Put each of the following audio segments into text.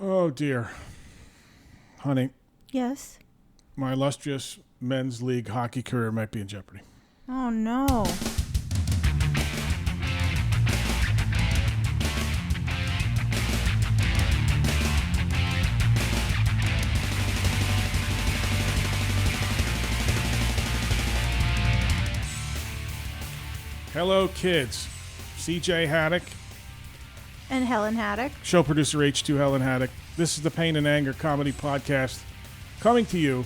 Oh, dear. Honey, Yes. my illustrious men's league hockey career might be in jeopardy. Oh, no. Hello, kids. CJ Haddock, And Helen Haddock. show producer H2 Helen Haddock. This is the Pain and Anger Comedy Podcast coming to you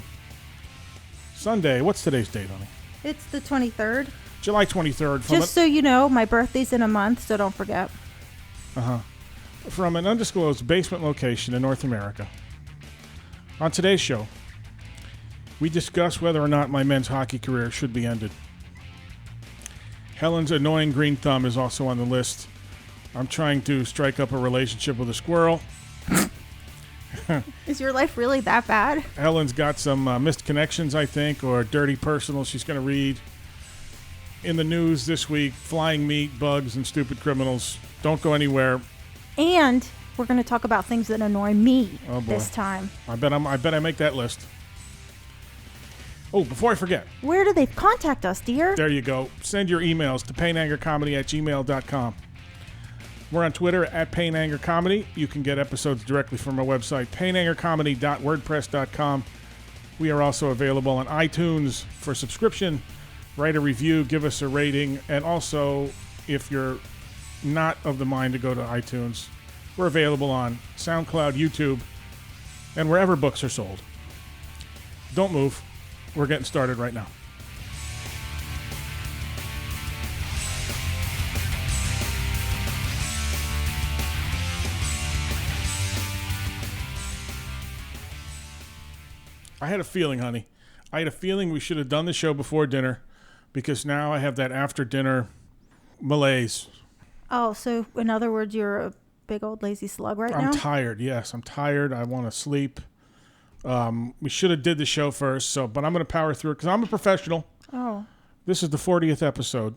Sunday. What's today's date, honey? It's the 23rd. July 23rd. Just so you know, my birthday's in a month, so don't forget. From an undisclosed basement location in North America. On today's show, we discuss whether or not my men's hockey career should be ended. Helen's annoying green thumb is also on the list. I'm trying to strike up a relationship with a squirrel. Is your life really that bad? Helen's got some missed connections, I think, or dirty personal she's going to read. In the news this week, flying meat, bugs, and stupid criminals. Don't go anywhere. And we're going to talk about things that annoy me Oh, boy. this time. I bet I make that list. Oh, before I forget, Where do they contact us, dear? there you go. Send your emails to painangercomedy@gmail.com. We're on Twitter at painangercomedy. You can get episodes directly from our website, painangercomedy.wordpress.com. We are also available on iTunes for subscription. Write a review, give us a rating, and also, if you're not of the mind to go to iTunes, we're available on SoundCloud, YouTube, and wherever books are sold. Don't move. We're getting started right now. I had a feeling, honey. I had a feeling we should have done the show before dinner because now I have that after dinner malaise. Oh, so in other words, you're a big old lazy slug right now? I'm tired. Yes, I'm tired. I want to sleep. We should have did the show first, but I'm going to power through it because I'm a professional. Oh. This is the 40th episode,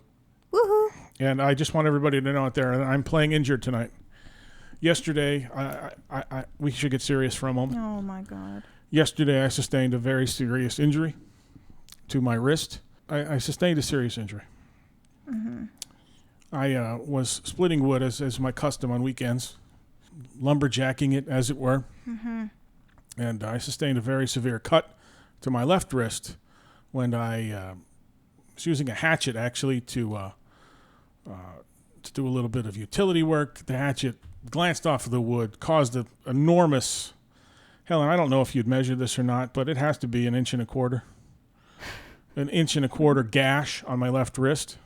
Woohoo. and I just want everybody to know out there that I'm playing injured tonight. Yesterday, we should get serious for a moment. Oh, my God. Yesterday, I sustained a very serious injury to my wrist. I sustained a serious injury. Mm-hmm. I was splitting wood as my custom on weekends, lumberjacking it, as it were. Mm-hmm. And I sustained a very severe cut to my left wrist when I was using a hatchet, actually, to do a little bit of utility work. The hatchet glanced off of the wood, caused an enormous... Helen, I don't know if you'd measure this or not, but it has to be 1.25 inches. An 1.25 inch gash on my left wrist.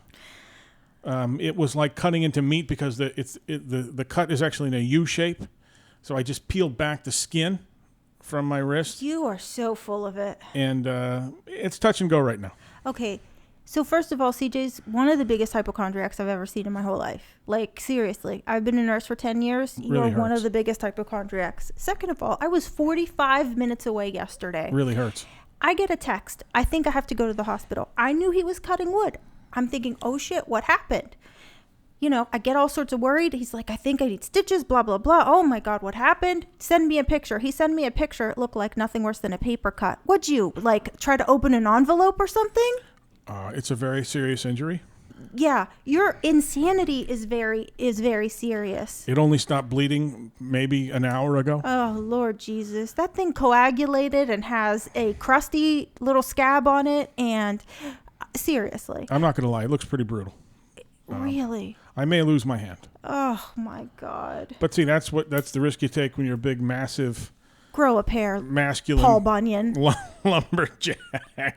It was like cutting into meat because the cut is actually in a U shape. So I just peeled back the skin from my wrist. You are so full of it. And it's touch and go right now. Okay. So first of all, CJ's one of the biggest hypochondriacs I've ever seen in my whole life. Like, seriously. I've been a nurse for 10 years. You're Really one hurts. of the biggest hypochondriacs. Second of all, I was 45 minutes away yesterday. Really hurts. I get a text. I think I have to go to the hospital. I knew he was cutting wood. I'm thinking, oh shit, what happened? You know, I get all sorts of worried. He's like, I think I need stitches, blah, blah, blah. Oh my God, what happened? Send me a picture. He sent me a picture. It looked like nothing worse than a paper cut. Would you, like, try to open an envelope or something? It's a very serious injury. Yeah, your insanity is very serious. It only stopped bleeding maybe an hour ago. Oh, Lord Jesus. That thing coagulated and has a crusty little scab on it. And seriously. I'm not going to lie. It looks pretty brutal. Really? I may lose my hand. Oh, my God. But see, that's the risk you take when you're a big, massive, Grow a pair, masculine Paul Bunyan. lumberjack.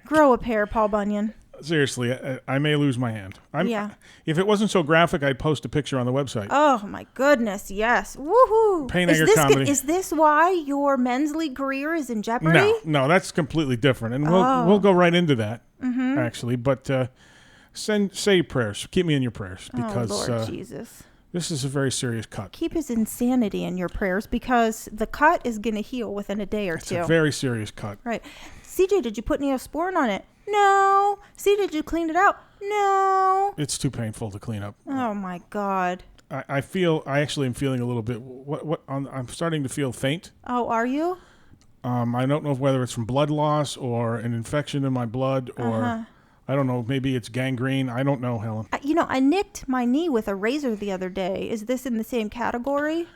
Grow a pair, Paul Bunyan. Seriously, I may lose my hand. Yeah. If it wasn't so graphic, I'd post a picture on the website. Oh, my goodness. Yes. Woohoo. Pain Anger Comedy. Is this why your men's league career is in jeopardy? No, that's completely different, and we'll go right into that actually. But say your prayers. Keep me in your prayers because oh, Lord Jesus. this is a very serious cut. Keep his insanity in your prayers because the cut is going to heal within a day or It's two. a very serious cut. Right. CJ, did you put Neosporin on it? No. See, did you clean it out? No. It's too painful to clean up. Oh, my God. I actually am feeling a little bit. I'm starting to feel faint. Oh, are you? I don't know whether it's from blood loss or an infection in my blood, or I don't know. Maybe it's gangrene. I don't know, Helen. I nicked my knee with a razor the other day. Is this in the same category?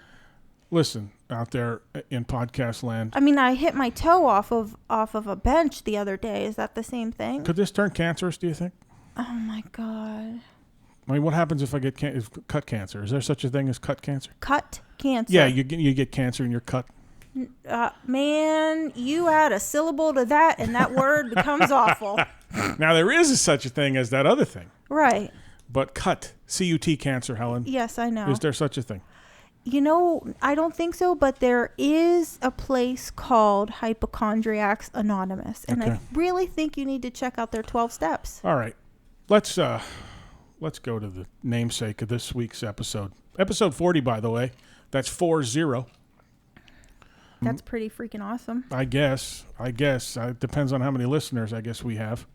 Listen, out there in podcast land, I mean, I hit my toe off of a bench the other day. Is that the same thing? could this turn cancerous? Do you think? Oh my God. I mean, what happens if I get cut cancer? Is there such a thing as cut cancer? Cut cancer. Yeah, you get cancer in your cut. Man, you add a syllable to that and that word becomes awful. Now, there is such a thing as that other thing. Right. But C-U-T cancer, Helen. Yes, I know. Is there such a thing? I don't think so, but there is a place called Hypochondriacs Anonymous. And I really think you need to check out their 12 steps. All right. Let's go to the namesake of this week's episode. Episode 40, by the way. That's 40. That's pretty freaking awesome. I guess. It depends on how many listeners I guess we have.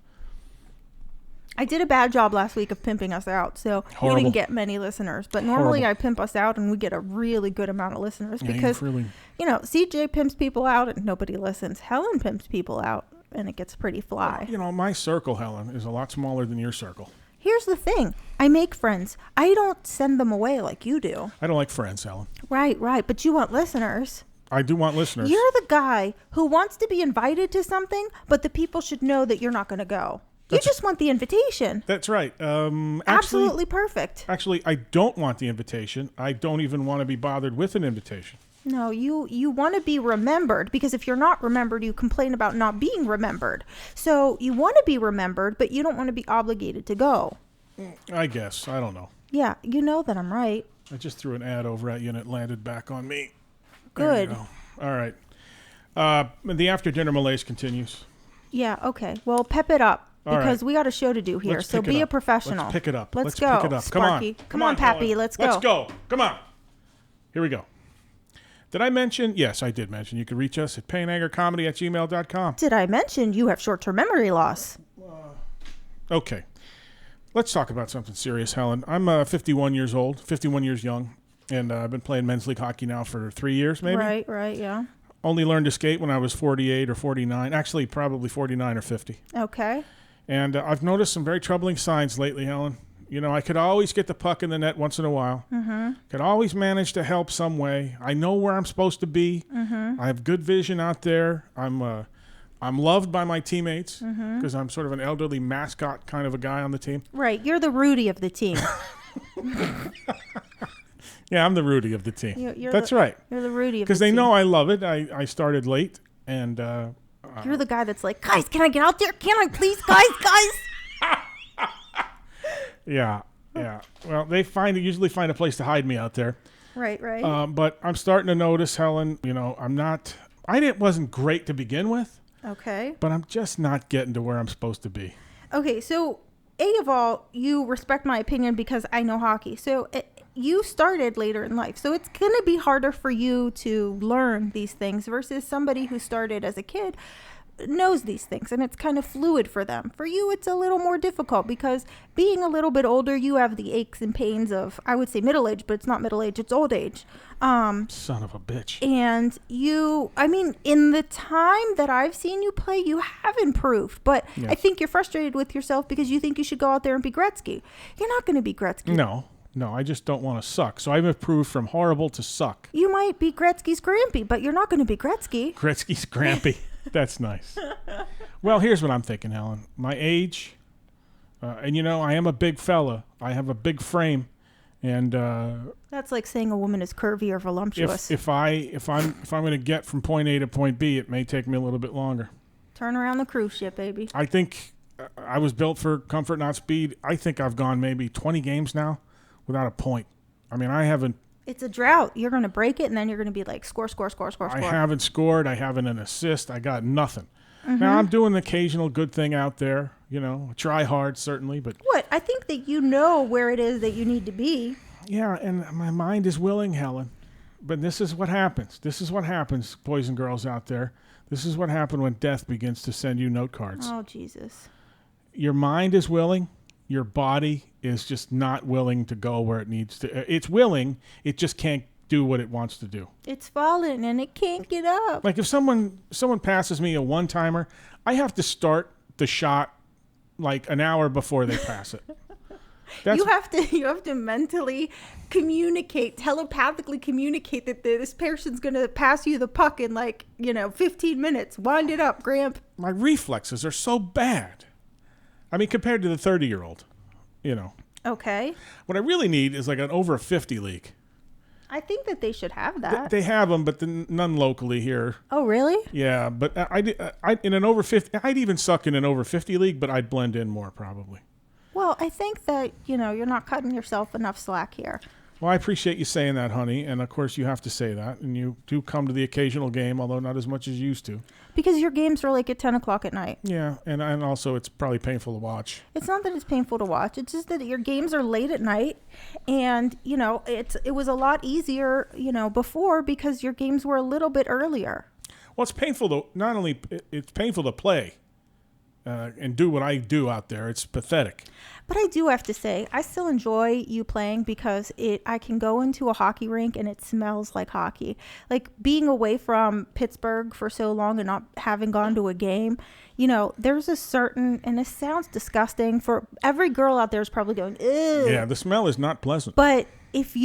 I did a bad job last week of pimping us out, so we didn't get many listeners. But normally I pimp us out and we get a really good amount of listeners because, CJ pimps people out and nobody listens. Helen pimps people out and it gets pretty fly. My circle, Helen, is a lot smaller than your circle. Here's the thing. I make friends. I don't send them away like you do. I don't like friends, Helen. Right. But you want listeners. I do want listeners. You're the guy who wants to be invited to something, but the people should know that you're not going to go. You just want the invitation. That's right. Absolutely perfect. Actually, I don't want the invitation. I don't even want to be bothered with an invitation. No, you want to be remembered, because if you're not remembered, you complain about not being remembered. So you want to be remembered, but you don't want to be obligated to go. I guess. I don't know. Yeah, you know that I'm right. I just threw an ad over at you and it landed back on me. Good. All right. The after dinner malaise continues. Yeah, okay. Well, pep it up. Because we got a show to do here, so be a professional. Let's pick it up. Let's go, pick it up. Sparky. Come on, Pappy. Let's go. Let's go. Come on. Here we go. Did I mention? Yes, I did mention. You can reach us at painangercomedy@gmail.com. Did I mention you have short-term memory loss? Okay. Let's talk about something serious, Helen. I'm 51 years old, 51 years young, and I've been playing men's league hockey now for 3 years, maybe. Right, yeah. Only learned to skate when I was 48 or 49. Actually, probably 49 or 50. Okay. And I've noticed some very troubling signs lately, Helen. I could always get the puck in the net once in a while. Mm-hmm. Could always manage to help some way. I know where I'm supposed to be. Mm-hmm. I have good vision out there. I'm loved by my teammates because I'm sort of an elderly mascot kind of a guy on the team. Right. You're the Rudy of the team. Yeah, I'm the Rudy of the team. That's right. You're the Rudy of the team. Because they know I love it. I started late, and you're the guy that's like, guys, can I get out there? Can I please, guys? Yeah. Well, they usually find a place to hide me out there. Right. But I'm starting to notice, Helen. I wasn't great to begin with. Okay. But I'm just not getting to where I'm supposed to be. Okay, so of all, you respect my opinion because I know hockey. So you started later in life. So it's going to be harder for you to learn these things versus somebody who started as a kid knows these things, and it's kind of fluid for them. For you, it's a little more difficult because being a little bit older, you have the aches and pains of, I would say middle age, but it's not middle age, it's old age. Son of a bitch. And in the time that I've seen you play, you have improved, but yes. I think you're frustrated with yourself because you think you should go out there and be Gretzky. You're not going to be Gretzky. No, I just don't want to suck. So I've improved from horrible to suck. You might be Gretzky's Grampy, but you're not going to be Gretzky. Gretzky's Grampy. That's nice. Well, here's what I'm thinking, Helen. My age, and I am a big fella. I have a big frame, and that's like saying a woman is curvy or voluptuous. If I'm going to get from point A to point B, it may take me a little bit longer. Turn around the cruise ship, baby. I think I was built for comfort, not speed. I think I've gone maybe 20 games now without a point. I mean, I haven't. It's a drought. You're going to break it, and then you're going to be like, score. I haven't scored. I haven't an assist. I got nothing. Mm-hmm. Now, I'm doing the occasional good thing out there. Try hard, certainly. But what? I think that you know where it is that you need to be. Yeah, and my mind is willing, Helen. But this is what happens. This is what happens, boys and girls out there. This is what happens when death begins to send you note cards. Oh, Jesus. Your mind is willing. Your body is just not willing to go where it needs to. It's willing, it just can't do what it wants to do. It's falling and it can't get up. Like if someone passes me a one-timer, I have to start the shot like an hour before they pass it. You have to mentally communicate, telepathically communicate that this person's going to pass you the puck in 15 minutes. Wind it up, Gramp. My reflexes are so bad. I mean, compared to the 30-year-old, Okay. What I really need is like an over 50 league. I think that they should have that. They have them, but none locally here. Oh, really? Yeah, but I in an over 50, I'd even suck in an over 50 league, but I'd blend in more probably. Well, I think that, you're not cutting yourself enough slack here. Well, I appreciate you saying that, honey. And, of course, you have to say that. And you do come to the occasional game, although not as much as you used to. Because your games are like at 10 o'clock at night. Yeah, and also it's probably painful to watch. It's not that it's painful to watch. It's just that your games are late at night. And, it was a lot easier, before because your games were a little bit earlier. Well, it's painful to not only it's painful to play and do what I do out there. It's pathetic. But I do have to say, I still enjoy you playing because I can go into a hockey rink and it smells like hockey. Like being away from Pittsburgh for so long and not having gone to a game, there's a certain, and it sounds disgusting for every girl out there is probably going, ew. Yeah, the smell is not pleasant. But if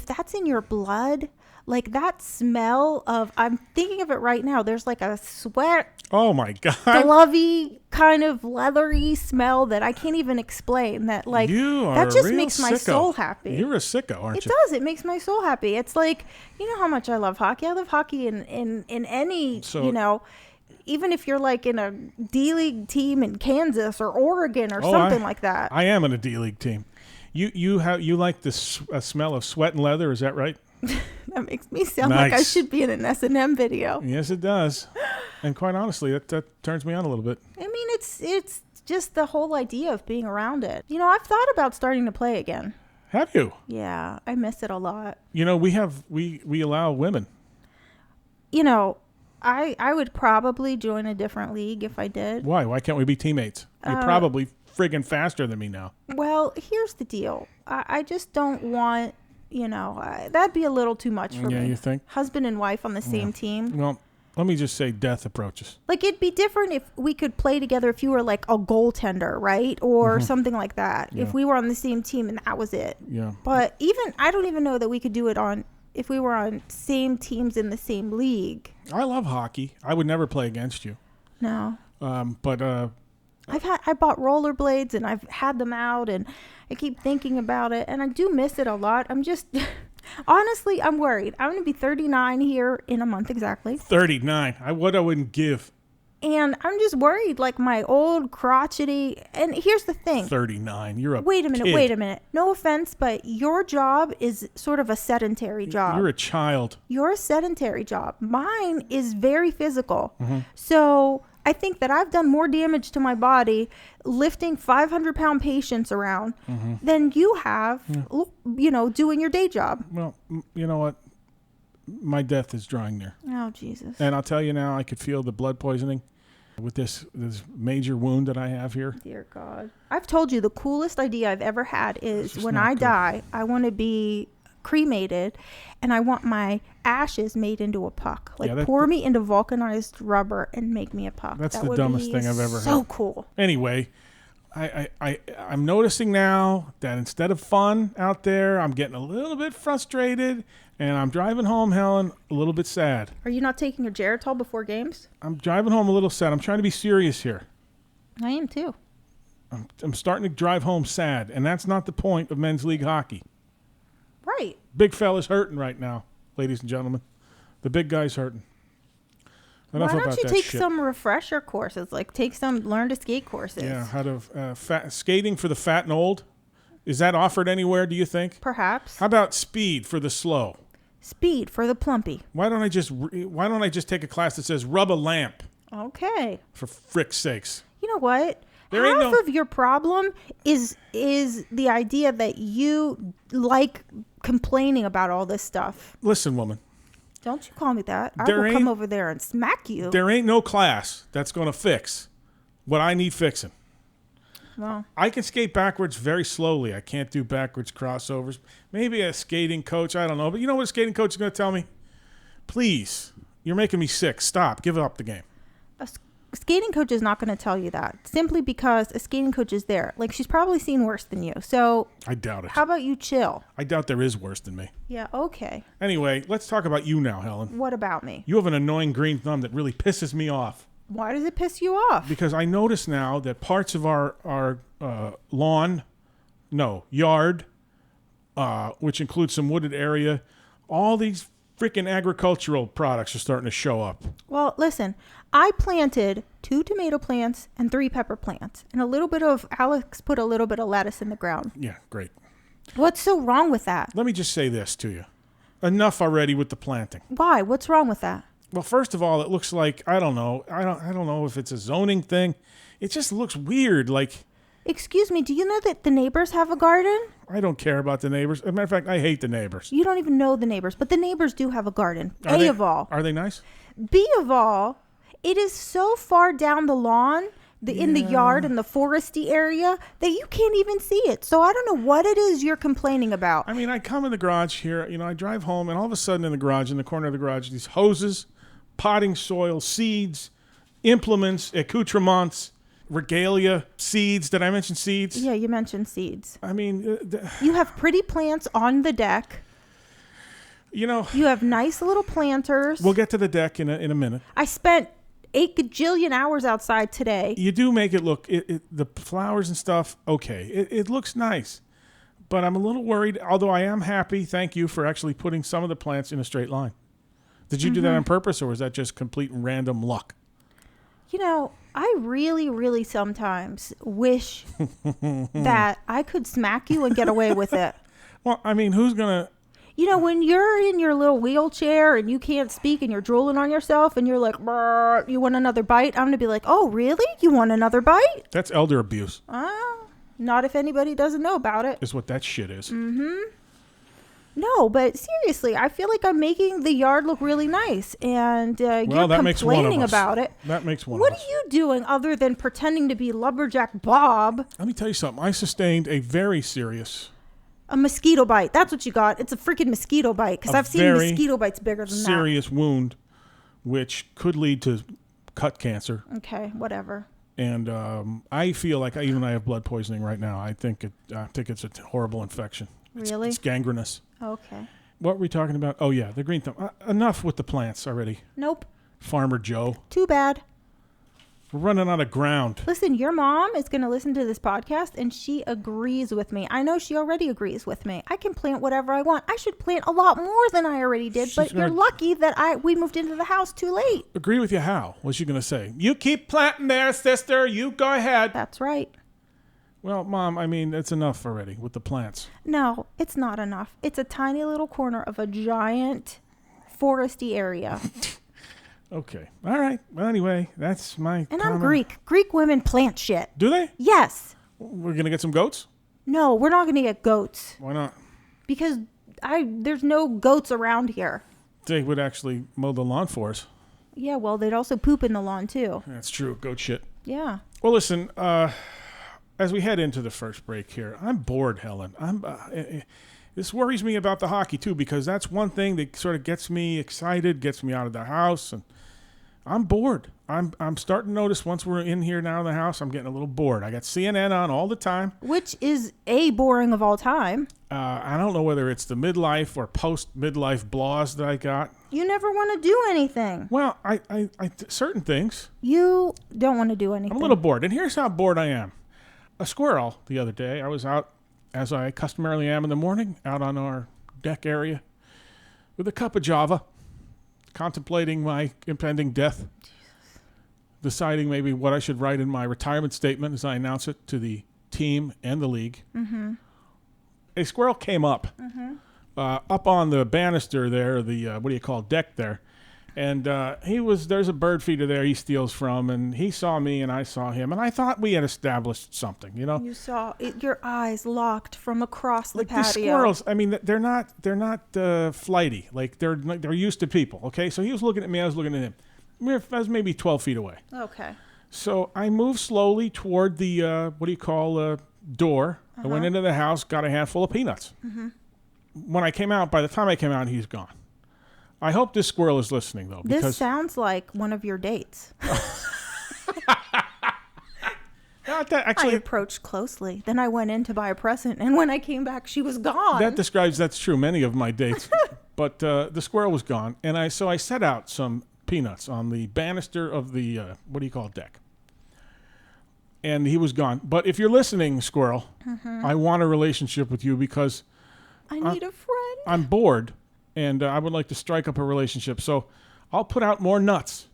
that's in your blood, like that smell of, I'm thinking of it right now, there's like a sweat. Oh my God. Glovey kind of leathery smell that I can't even explain that that just makes my soul happy. You're a sicko, aren't you? It does. It makes my soul happy. It's like, how much I love hockey. I love hockey in any, even if you're like in a D-League team in Kansas or Oregon or something like that. I am in a D-League team. You like the smell of sweat and leather, is that right? That makes me sound like I should be in an S&M video. Yes, it does. And quite honestly, that turns me on a little bit. I mean, it's just the whole idea of being around it. I've thought about starting to play again. Have you? Yeah, I miss it a lot. We allow women. I would probably join a different league if I did. Why? Why can't we be teammates? You're probably friggin' faster than me now. Well, here's the deal. I just don't want... that'd be a little too much for me. Yeah, you think? Husband and wife on the same team. Well, let me just say death approaches. Like, it'd be different if we could play together if you were like a goaltender, right? Or something like that. Yeah. If we were on the same team and that was it. Yeah. But I don't even know that we could do it if we were on same teams in the same league. I love hockey. I would never play against you. No. But I bought rollerblades and I've had them out and I keep thinking about it and I do miss it a lot. I'm just honestly, I'm worried. I'm going to be 39 here in a month exactly. 39. I wouldn't give. And I'm just worried, like my old crotchety. And here's the thing. 39. You're a Wait a kid. minute. No offense, but your job is sort of a sedentary job. You're a child. You're a sedentary job. Mine is very physical. So I think that I've done more damage to my body lifting 500-pound patients around than you have, doing your day job. Well, you know what? My death is drawing near. Oh, Jesus. And I'll tell you now, I could feel the blood poisoning with this major wound that I have here. Dear God. I've told you the coolest idea I've ever had is when I good. die, I want to be cremated and I want my ashes made into a puck. Like pour me into vulcanized rubber and make me a puck. That's the dumbest thing I've ever heard. So cool. Anyway, I'm noticing now that instead of fun out there, I'm getting a little bit frustrated and I'm driving home, Helen, a little bit sad. Are you not taking your Geritol before games? I'm driving home a little sad. I'm trying to be serious here. I am too. I'm starting to drive home sad, and that's not the point of men's league hockey. Right. Big fella's hurting right now, ladies and gentlemen. The big guy's hurting. Enough Why don't you take shit. some refresher courses, like take some learn to skate courses? Yeah, how to skating for the fat and old. Is that offered anywhere, do you think? Perhaps. How about speed for the slow? Speed for the plumpy. Why don't I just take a class that says rub a lamp? Okay. For frick's sakes. You know what? Half of your problem is the idea that you like complaining about all this stuff. Listen, woman. Don't you call me that. I will come over there and smack you. There ain't no class that's going to fix what I need fixing. Well, I can skate backwards very slowly. I can't do backwards crossovers. Maybe a skating coach, I don't know. But you know what a skating coach is going to tell me? Please, you're making me sick. Stop. Give up the game. a skating coach is not going to tell you that simply because a skating coach is there. Like, she's probably seen worse than you. So I doubt it. how about you chill? I doubt there is worse than me. Yeah, okay. Anyway, let's talk about you now, Helen. What about me? You have an annoying green thumb that really pisses me off. Why does it piss you off? Because I notice now that parts of our yard, which includes some wooded area, all these freaking agricultural products are starting to show up. Well, listen, I planted 2 tomato plants and 3 pepper plants, and Alex put a little bit of lettuce in the ground. Yeah, great. What's so wrong with that? Let me just say this to you. Enough already with the planting. Why? What's wrong with that? Well, first of all, it looks like, I don't know if it's a zoning thing. It just looks weird. Like, Excuse me, do you know that the neighbors have a garden? I don't care about the neighbors. As a matter of fact, I hate the neighbors. You don't even know the neighbors, but the neighbors do have a garden. Are they- of all. Are they nice? B of all, it is so far down the lawn, in the yard, in the foresty area, that you can't even see it. So I don't know what it is you're complaining about. I mean, I come in the garage here, I drive home, and all of a sudden in the garage, in the corner of the garage, these hoses, potting soil, seeds, implements, accoutrements, regalia, seeds. Did I mention seeds? Yeah, you mentioned seeds. I mean, You have pretty plants on the deck. You have nice little planters. we'll get to the deck in a minute. I spent 8 gajillion hours outside today. You do make it look, the flowers and stuff, okay. It looks nice. But I'm a little worried, although I am happy. Thank you for actually putting some of the plants in a straight line. Did you do that on purpose, or was that just complete random luck? I really, really sometimes wish that I could smack you and get away with it. Well, I mean, who's going to... When you're in your little wheelchair and you can't speak and you're drooling on yourself and you're like, "Brr, you want another bite?" I'm going to be like, "Oh, really? You want another bite?" That's elder abuse. Not if anybody doesn't know about it. Is what that shit is. No, but seriously, I feel like I'm making the yard look really nice, and you're that makes one of complaining us. about it. That makes one What of us. are you doing other than pretending to be Lumberjack Bob? Let me tell you something. I sustained a very serious, A mosquito bite. That's what you got. It's a freaking mosquito bite, because A I've seen very mosquito bites bigger than serious wound, which could lead to cut cancer. that. Okay, whatever. And I feel like I have blood poisoning right now. I think it's a horrible infection. Really? It's gangrenous. Okay. What were we talking about? Oh, yeah, the green thumb. Enough with the plants already. Nope. Farmer Joe. Too bad. We're running out of ground. Listen, your mom is going to listen to this podcast, and she agrees with me. I know she already agrees with me. I can plant whatever I want. I should plant a lot more than I already did, She's but you're gonna- lucky that we moved into the house too late. Agree with you how? What's she going to say? You keep planting there, sister. You go ahead. That's right. Well, Mom, I mean, it's enough already with the plants. No, it's not enough. It's a tiny little corner of a giant foresty area. Okay. All right. Well, anyway, that's my And I'm comment. Greek. Greek women plant shit. Do they? Yes. We're going to get some goats? No, we're not going to get goats Why not? because there's no goats around here. They would actually mow the lawn for us. Yeah, well, they'd also poop in the lawn too. That's true. Goat shit. Yeah. Well, listen, as we head into the first break here, I'm bored, Helen. This worries me about the hockey, too, because that's one thing that sort of gets me excited, gets me out of the house, and I'm bored. I'm starting to notice once we're in here now in the house, I'm getting a little bored. I got CNN on all the time. Which is boring of all time. I don't know whether it's the midlife or post-midlife blahs that I got. You never want to do anything. Well, I certain things. You don't want to do anything. I'm a little bored, and here's how bored I am. A squirrel the other day. I was out, as I customarily am in the morning, out on our deck area with a cup of Java, contemplating my impending death, deciding maybe what I should write in my retirement statement as I announce it to the team and the league. Mm-hmm. A squirrel came up, up on the banister there, the deck there. And there's a bird feeder there he steals from, and he saw me and I saw him, and I thought we had established something, you know? You saw it, your eyes locked from across the Like patio. these squirrels, I mean, they're not flighty. Like they're used to people, okay? So he was looking at me, I was looking at him. I was maybe 12 feet away. Okay. So I moved slowly toward the, door. I went into the house, got a handful of peanuts. When I came out, by the time I came out, he's gone. I hope this squirrel is listening, though. This sounds like one of your dates. I approached closely. Then I went in to buy a present, and when I came back, she was gone. That's true, many of my dates. But the squirrel was gone, and I set out some peanuts on the banister of the, deck. And he was gone. But if you're listening, squirrel, I want a relationship with you because I need a friend. I'm bored, and I would like to strike up a relationship. So I'll put out more nuts,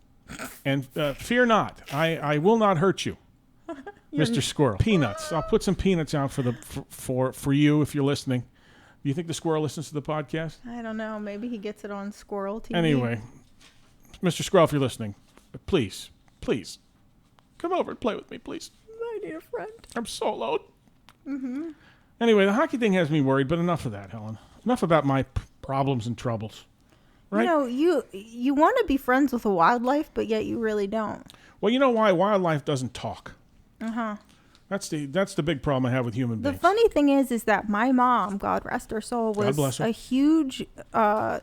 and fear not, I will not hurt you. Mr. Squirrel. Peanuts. I'll put some peanuts out for you if you're listening. Do you think the squirrel listens to the podcast? I don't know. Maybe he gets it on Squirrel TV. Anyway, Mr. Squirrel, if you're listening, please, come over and play with me, please. I need a friend. I'm so alone. Anyway, the hockey thing has me worried, but enough of that, Helen. Enough about my problems and troubles. Right? You want to be friends with a wildlife, but yet you really don't. Well, you know why? Wildlife doesn't talk. That's the big problem I have with human beings. The funny thing is that my mom, God rest her soul, was a huge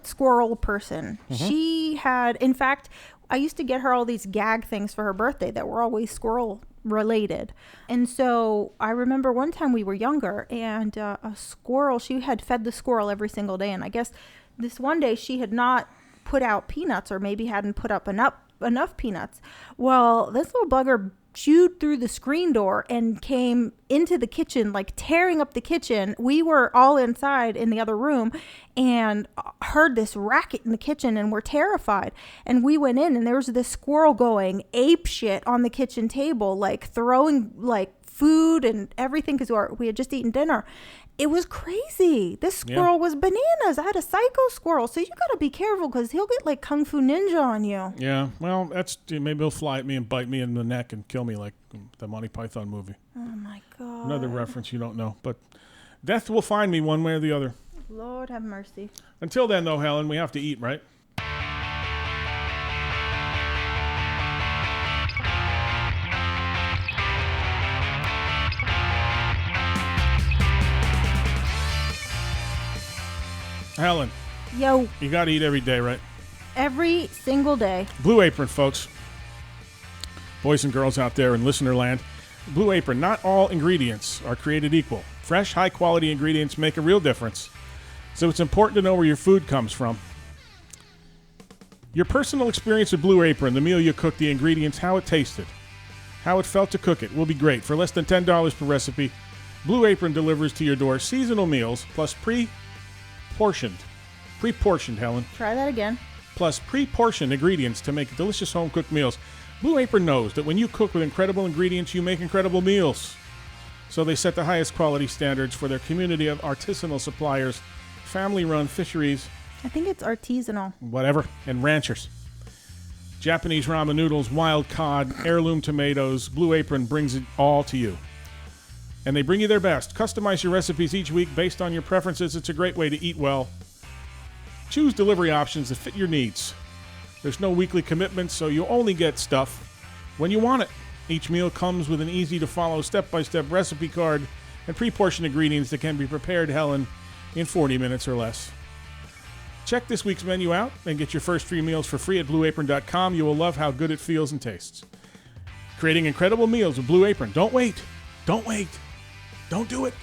squirrel person. She had, in fact, I used to get her all these gag things for her birthday that were always squirrel related. And so I remember one time we were younger, and a squirrel, she had fed the squirrel every single day. And I guess this one day she had not put out peanuts, or maybe hadn't put up enough peanuts. Well, this little bugger chewed through the screen door and came into the kitchen, like tearing up the kitchen. We were all inside in the other room and heard this racket in the kitchen and were terrified. And we went in, and there was this squirrel going ape shit on the kitchen table, like throwing like food and everything, because we had just eaten dinner. It was crazy. This squirrel was bananas. I had a psycho squirrel, so you got to be careful because he'll get like Kung Fu Ninja on you. Yeah, well, maybe he'll fly at me and bite me in the neck and kill me like the Monty Python movie. Oh my God. Another reference you don't know, but death will find me one way or the other. Lord have mercy. Until then, though, Helen, we have to eat, right? Helen. Yo. You got to eat every day, right? Every single day. Blue Apron, folks. Boys and girls out there in listener land. Blue Apron, not all ingredients are created equal. Fresh, high-quality ingredients make a real difference. So it's important to know where your food comes from. Your personal experience with Blue Apron, the meal you cooked, the ingredients, how it tasted, how it felt to cook it, will be great. For less than $10 per recipe, Blue Apron delivers to your door seasonal meals plus pre-portioned, Helen. Try that again. Plus pre-portioned ingredients to make delicious home-cooked meals. Blue Apron knows that when you cook with incredible ingredients, you make incredible meals. So they set the highest quality standards for their community of artisanal suppliers, family-run fisheries. I think it's artisanal. Whatever, and ranchers. Japanese ramen noodles, wild cod, heirloom tomatoes. Blue Apron brings it all to you. And they bring you their best. Customize your recipes each week based on your preferences. It's a great way to eat well. Choose delivery options that fit your needs. There's no weekly commitment, so you only get stuff when you want it. Each meal comes with an easy-to-follow step-by-step recipe card and pre-portioned ingredients that can be prepared, Helen, in 40 minutes or less. Check this week's menu out and get your first 3 meals for free at BlueApron.com. You will love how good it feels and tastes. Creating incredible meals with Blue Apron. Don't wait. Don't wait. Don't do it.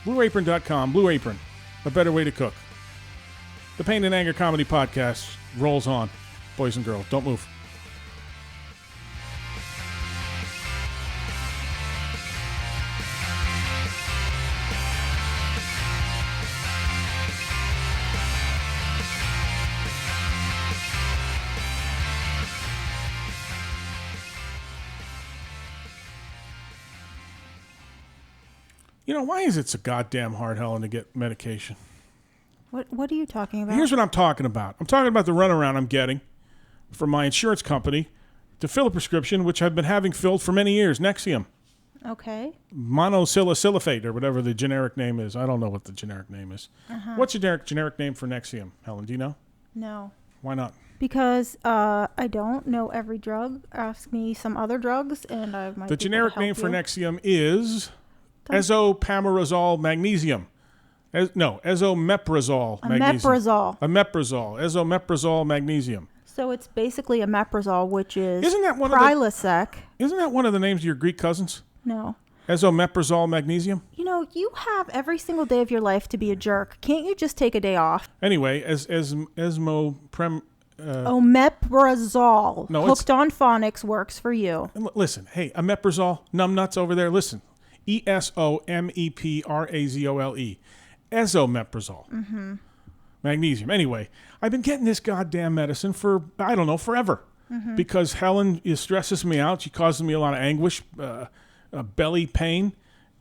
BlueApron.com. Blue Apron. A better way to cook. The Pain and Anger Comedy Podcast rolls on. Boys and girls, don't move. You know, why is it so goddamn hard, Helen, to get medication? What are you talking about? Here's what I'm talking about. I'm talking about the runaround I'm getting from my insurance company to fill a prescription, which I've been having filled for many years, Nexium. Okay. Monosiliciphate, or whatever the generic name is. I don't know what the generic name is. What's your generic name for Nexium, Helen? Do you know? No. Why not? Because I don't know every drug. Ask me some other drugs, and I might. The be generic able to name help for you. Nexium is Don't- esopamazole magnesium. Esomeprazole magnesium. Omeprazole. Esomeprazole magnesium. So it's basically omeprazole, which is Isn't that one of the- Prilosec. Isn't that one of the names of your Greek cousins? No. Esomeprazole magnesium. You know, you have every single day of your life to be a jerk. Can't you just take a day off? Anyway, esmoprem. Omeprazole. No, it's- Hooked on Phonics works for you. Listen, hey, omeprazole, numbnuts over there. Listen, ESOMEPRAZOLE, esomeprazole, magnesium. Anyway, I've been getting this goddamn medicine for I don't know forever because Helen stresses me out. She causes me a lot of anguish, belly pain,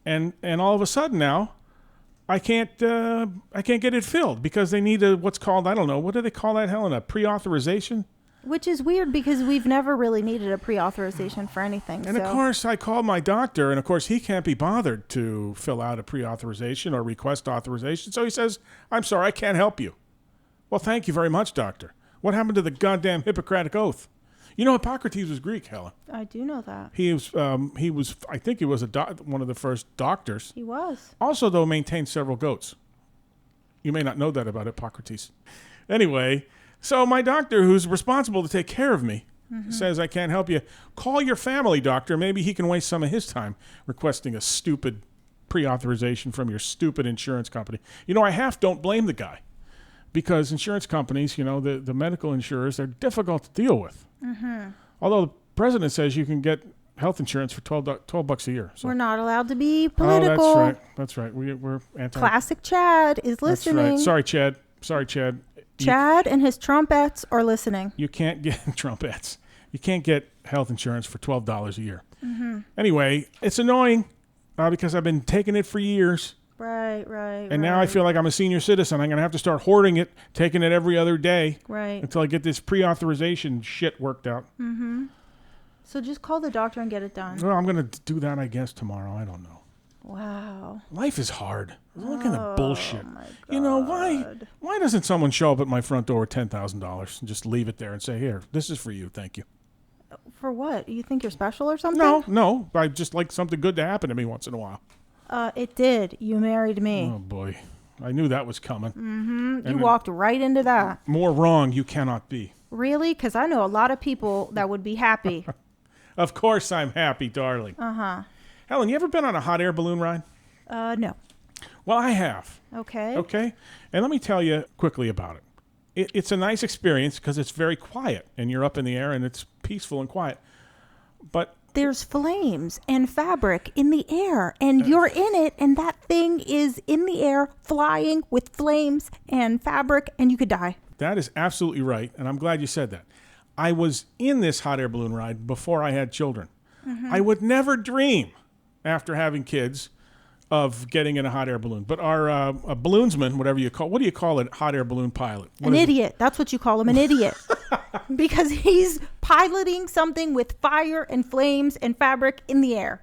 and all of a sudden now. I can't get it filled because they need what's called, I don't know, what do they call that, Helen? A pre-authorization? Which is weird because we've never really needed a pre-authorization for anything. And of course, I called my doctor, and of course, he can't be bothered to fill out a pre-authorization or request authorization. So he says, I'm sorry, I can't help you. Well, thank you very much, doctor. What happened to the goddamn Hippocratic Oath? You know, Hippocrates was Greek, Helen. I do know that. He was, I think he was one of the first doctors. He was. Also, though, maintained several goats. You may not know that about Hippocrates. Anyway, so my doctor, who's responsible to take care of me, says, I can't help you. Call your family doctor. Maybe he can waste some of his time requesting a stupid pre-authorization from your stupid insurance company. You know, I don't blame the guy because insurance companies, you know, the medical insurers, they're difficult to deal with. Although the president says you can get health insurance for $12 a year. So. We're not allowed to be political. Oh, that's right. We're anti. Classic Chad is listening. That's right. Sorry, Chad. Chad and his trumpettes are listening. You can't get trumpets. You can't get health insurance for $12 a year. Anyway, it's annoying because I've been taking it for years. Right. And now I feel like I'm a senior citizen. I'm going to have to start hoarding it, taking it every other day. Right. Until I get this pre-authorization shit worked out. So just call the doctor and get it done. Well, I'm going to do that, I guess, tomorrow. I don't know. Wow. Life is hard. What kind of bullshit? My God. You know, why doesn't someone show up at my front door with $10,000 and just leave it there and say, here, this is for you, thank you? For what? You think you're special or something? No. I just like something good to happen to me once in a while. It did. You married me. Oh, boy. I knew that was coming. You walked right into that. More wrong you cannot be. Really? Because I know a lot of people that would be happy. Of course I'm happy, darling. Helen, you ever been on a hot air balloon ride? No. Well, I have. Okay. Okay? And let me tell you quickly about it. It's a nice experience because it's very quiet and you're up in the air and it's peaceful and quiet. But There's flames and fabric in the air, and you're in it, and that thing is in the air, flying with flames and fabric, and you could die. that is absolutely right. And I'm glad you said that. I was in this hot air balloon ride before I had children. I would never dream after having kids of getting in a hot air balloon. But our a balloonsman, what do you call it? Hot air balloon pilot. What An is it? idiot. That's what you call him, an idiot. Because he's piloting something with fire and flames and fabric in the air.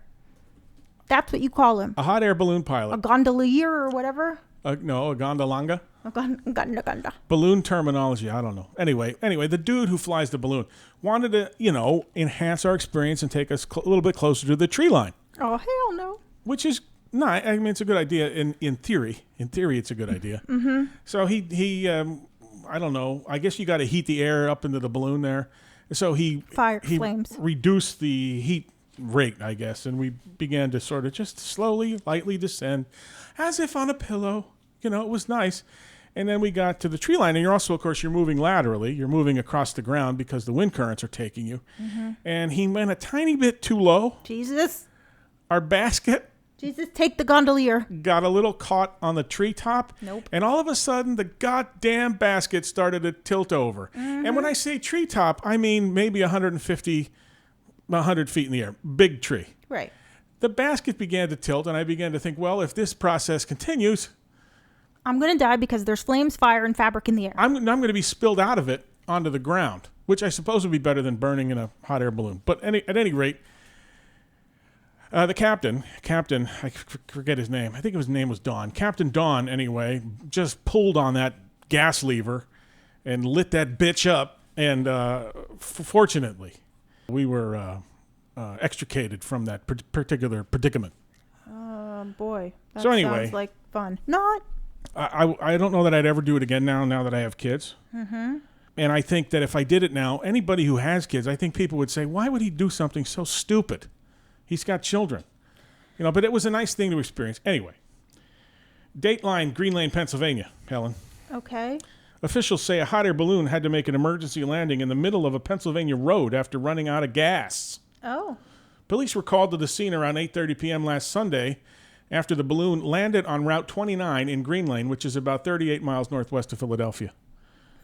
That's what you call him. A hot air balloon A pilot. gondolier or whatever. No, a gondolanga. Gonda. Balloon terminology, I don't know. Anyway, the dude who flies the balloon wanted to, enhance our experience and take us a little bit closer to the tree line, Oh, hell no. which is not. I mean, it's a good idea in theory. In theory, it's a good idea. So he I don't know. I guess you got to heat the air up into the balloon there. So he Flames. reduced the heat rate, I guess, and we began to sort of just slowly, lightly descend, as if on a pillow. It was nice. And then we got to the tree line, and of course, you're moving laterally. You're moving across the ground because the wind currents are taking you. And he went a tiny bit too low. Jesus, Our basket take the gondolier. got a little caught on the treetop. Nope. And all of a sudden, the goddamn basket started to tilt over. And when I say treetop, I mean maybe 150, 100 feet in the air. Big tree. Right. The basket began to tilt, and I began to think, well, if this process continues, I'm going to die because there's flames, fire, and fabric in the air. I'm going to be spilled out of it onto the ground, which I suppose would be better than burning in a hot air balloon. But at any rate, the captain, I forget his name. I think his name was Don. Captain Don, anyway, just pulled on that gas lever and lit that bitch up. And fortunately, we were extricated from that particular predicament. Boy. That So anyway. sounds like fun. Not. I don't know that I'd ever do it again now that I have kids. Mm-hmm. And I think that if I did it now, anybody who has kids, I think people would say, why would he do something so stupid? He's got children. But it was a nice thing to experience. Anyway, Dateline, Green Lane, Pennsylvania, Helen. Okay. Officials say a hot air balloon had to make an emergency landing in the middle of a Pennsylvania road after running out of gas. Oh. Police were called to the scene around 8:30 p.m. last Sunday after the balloon landed on Route 29 in Green Lane, which is about 38 miles northwest of Philadelphia.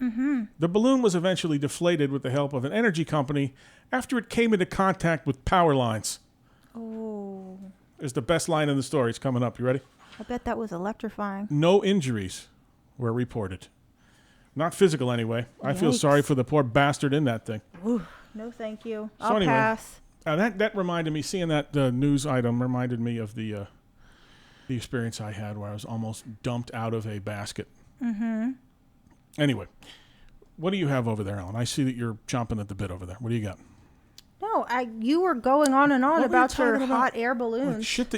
Mm-hmm. The balloon was eventually deflated with the help of an energy company after it came into contact with power lines. Oh. Is the best line in the story. It's coming up. You ready? I bet that was electrifying. No injuries were reported. Not physical, anyway. I feel Yikes. sorry for the poor bastard in that thing. Ooh, no, thank you. So I'll anyway, pass. That reminded me, seeing that news item reminded me of the experience I had where I was almost dumped out of a basket. Mm-hmm. Anyway, what do you have over there, Ellen? I see that you're chomping at the bit over there. What do you got? No, you were going on and on What were you about your talking about? hot air Like balloons. shit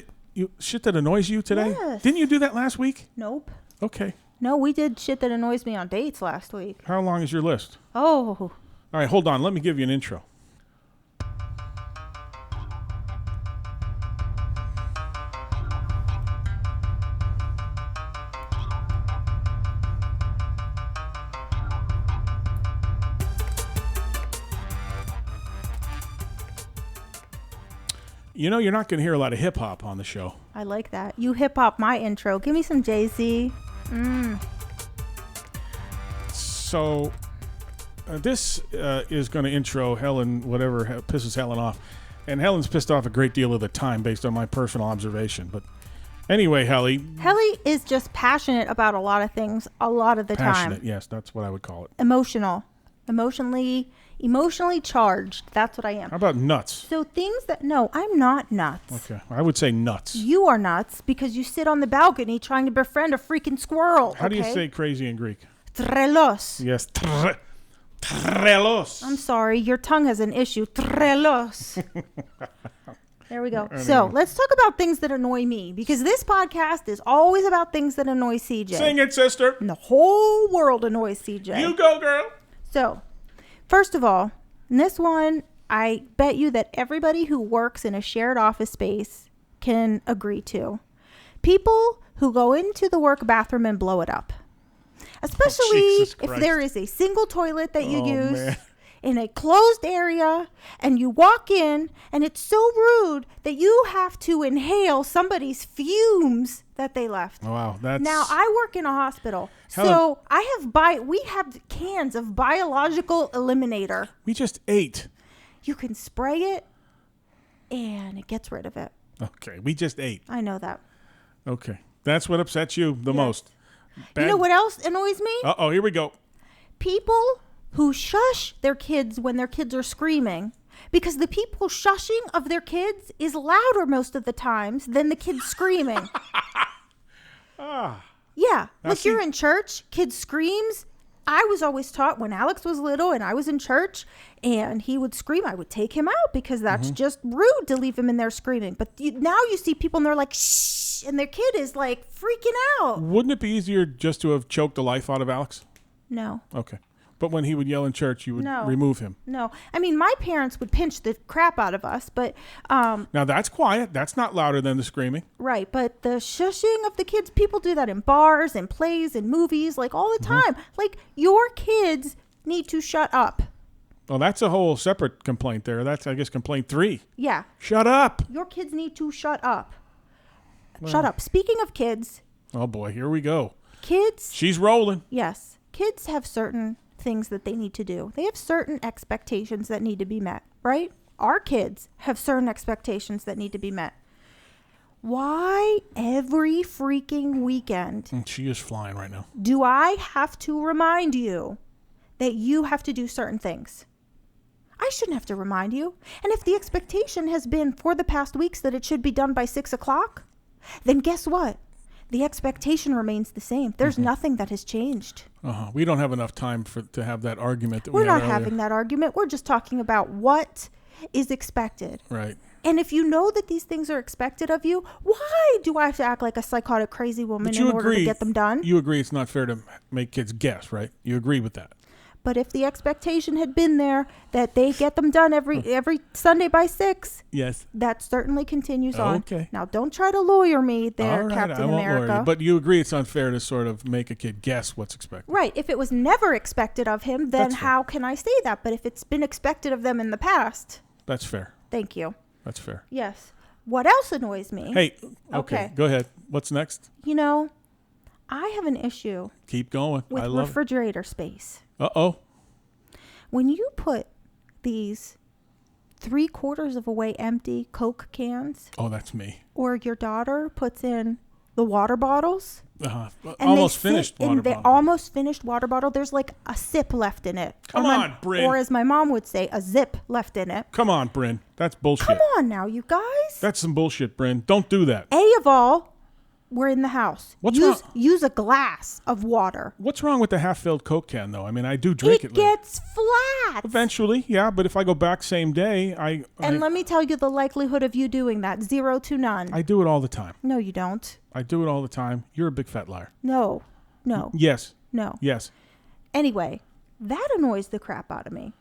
that annoys you today? Yes. Didn't you do that last week? Nope. Okay. No, we did shit that annoys me on dates last week. How long is your list? Oh. All right, hold on. Let me give you an intro. You're not going to hear a lot of hip hop on the show. I like that. You hip hop my intro. Give me some Jay-Z. So this is going to intro Helen, whatever pisses Helen off. And Helen's pissed off a great deal of the time based on my personal observation. But anyway, Helly. Helly is just passionate about a lot of things a lot of the Passionate, time. yes, that's what I would call it. Emotionally charged. That's what I am. How about nuts? So things that, no, I'm not nuts. Okay, I would say nuts. You are nuts because you sit on the balcony trying to befriend a freaking squirrel. How do you say crazy in Greek? Trelos. Yes, trelos. I'm sorry, your tongue has an issue. Trelos. There we go. So let's talk about things that annoy me, because this podcast is always about things that annoy CJ. Sing it, sister. And the whole world annoys CJ. You go, girl. So, first of all, in this one, I bet you that everybody who works in a shared office space can agree to. People who go into the work bathroom and blow it up. Especially Jesus if Christ. there is a single toilet that you use man. in a closed area and you walk in and it's so rude that you have to inhale somebody's fumes that they left. Wow, that's... Now, I work in a hospital, Helen- so we have cans of biological eliminator. We just ate. You can spray it, and it gets rid of it. Okay, we just ate. I know that. Okay, that's what upsets you the most. You know what else annoys me? Uh-oh, here we go. People who shush their kids when their kids are screaming, because the people shushing of their kids is louder most of the times than the kids screaming. Yeah, Now like see- you're in church, kids screams. I was always taught when Alex was little and I was in church and he would scream, I would take him out because that's just rude to leave him in there screaming. But now you see people and they're like, shh, and their kid is like freaking out. Wouldn't it be easier just to have choked the life out of Alex? No. Okay. But when he would yell in church, you would No. remove him. No. I mean, my parents would pinch the crap out of us, but, Now, that's quiet. That's not louder than the screaming. right. But the shushing of the kids, people do that in bars and plays and movies, like all the time. Like your kids need to shut up. Well, that's a whole separate complaint there. That's, I guess, complaint 3. Yeah. Shut up. Your kids need to shut up. Shut up. Speaking of kids, Oh, boy. Here we go. kids, She's rolling. yes, kids have certain things that they need to do. They have certain expectations that need to be met, right? Our kids have certain expectations that need to be met. Why every freaking weekend And she is flying right now. do I have to remind you that you have to do certain things? I shouldn't have to remind you. And if the expectation has been for the past weeks that it should be done by 6 o'clock, then guess what? The expectation remains the same. There's nothing that has changed. We don't have enough time to have that argument that We're we had not earlier. having that argument. We're just talking about what is expected. Right. And if you know that these things are expected of you, why do I have to act like a psychotic, crazy woman But in you order to agree, get them done? you agree it's not fair to make kids guess, right? You agree with that? But if the expectation had been there that they get them done every Sunday by 6, Yes. that certainly continues on. Okay. Now, don't try to lawyer me there, All right, Captain I won't America. worry. But you agree it's unfair to sort of make a kid guess what's expected. Right. If it was never expected of him, then That's fair. how can I say that? But if it's been expected of them in the past, That's fair. thank you. That's fair. Yes. What else annoys me? Hey, okay, Okay. go ahead. What's next? You know, I have an issue Keep going. with I love it. refrigerator space. Uh-oh. When you put these 3/4 of a way empty Coke cans, Oh, that's me. or your daughter puts in the water bottles, Uh-huh. and Almost they sit finished in water the bottle. almost finished water bottle, there's like a sip left in it. Come on, Bryn. Or as my mom would say, a zip left in it. Come on, Bryn. That's bullshit. Come on now, you guys. That's some bullshit, Bryn. Don't do that. A of all, we're in the house. What's use wrong? use a glass of water. What's wrong with the half-filled Coke can, though? I mean, I do drink it. It gets flat. Eventually, yeah. But if I go back same day, And let me tell you the likelihood of you doing that, 0 to none. I do it all the time. No, you don't. I do it all the time. You're a big fat liar. No. Yes. No. Yes. Anyway, that annoys the crap out of me.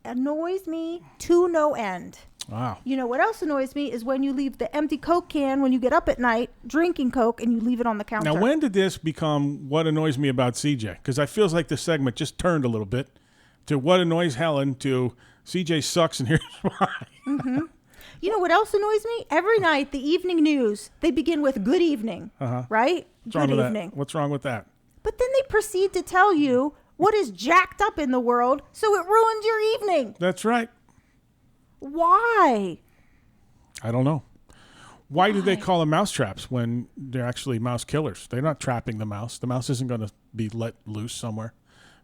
Annoys me to no end. Wow. You know what else annoys me is when you leave the empty Coke can when you get up at night drinking Coke and you leave it on the counter. Now, when did this become what annoys me about CJ? Because I feels like this segment just turned a little bit to what annoys Helen to CJ sucks and here's why. You know what else annoys me? Every night, the evening news, they begin with good evening, right? What's wrong Good with evening. that? What's wrong with that? But then they proceed to tell you what is jacked up in the world, so it ruins your evening. That's right. Why? I don't know. Why do they call them mouse traps when they're actually mouse killers? They're not trapping the mouse. The mouse isn't going to be let loose somewhere.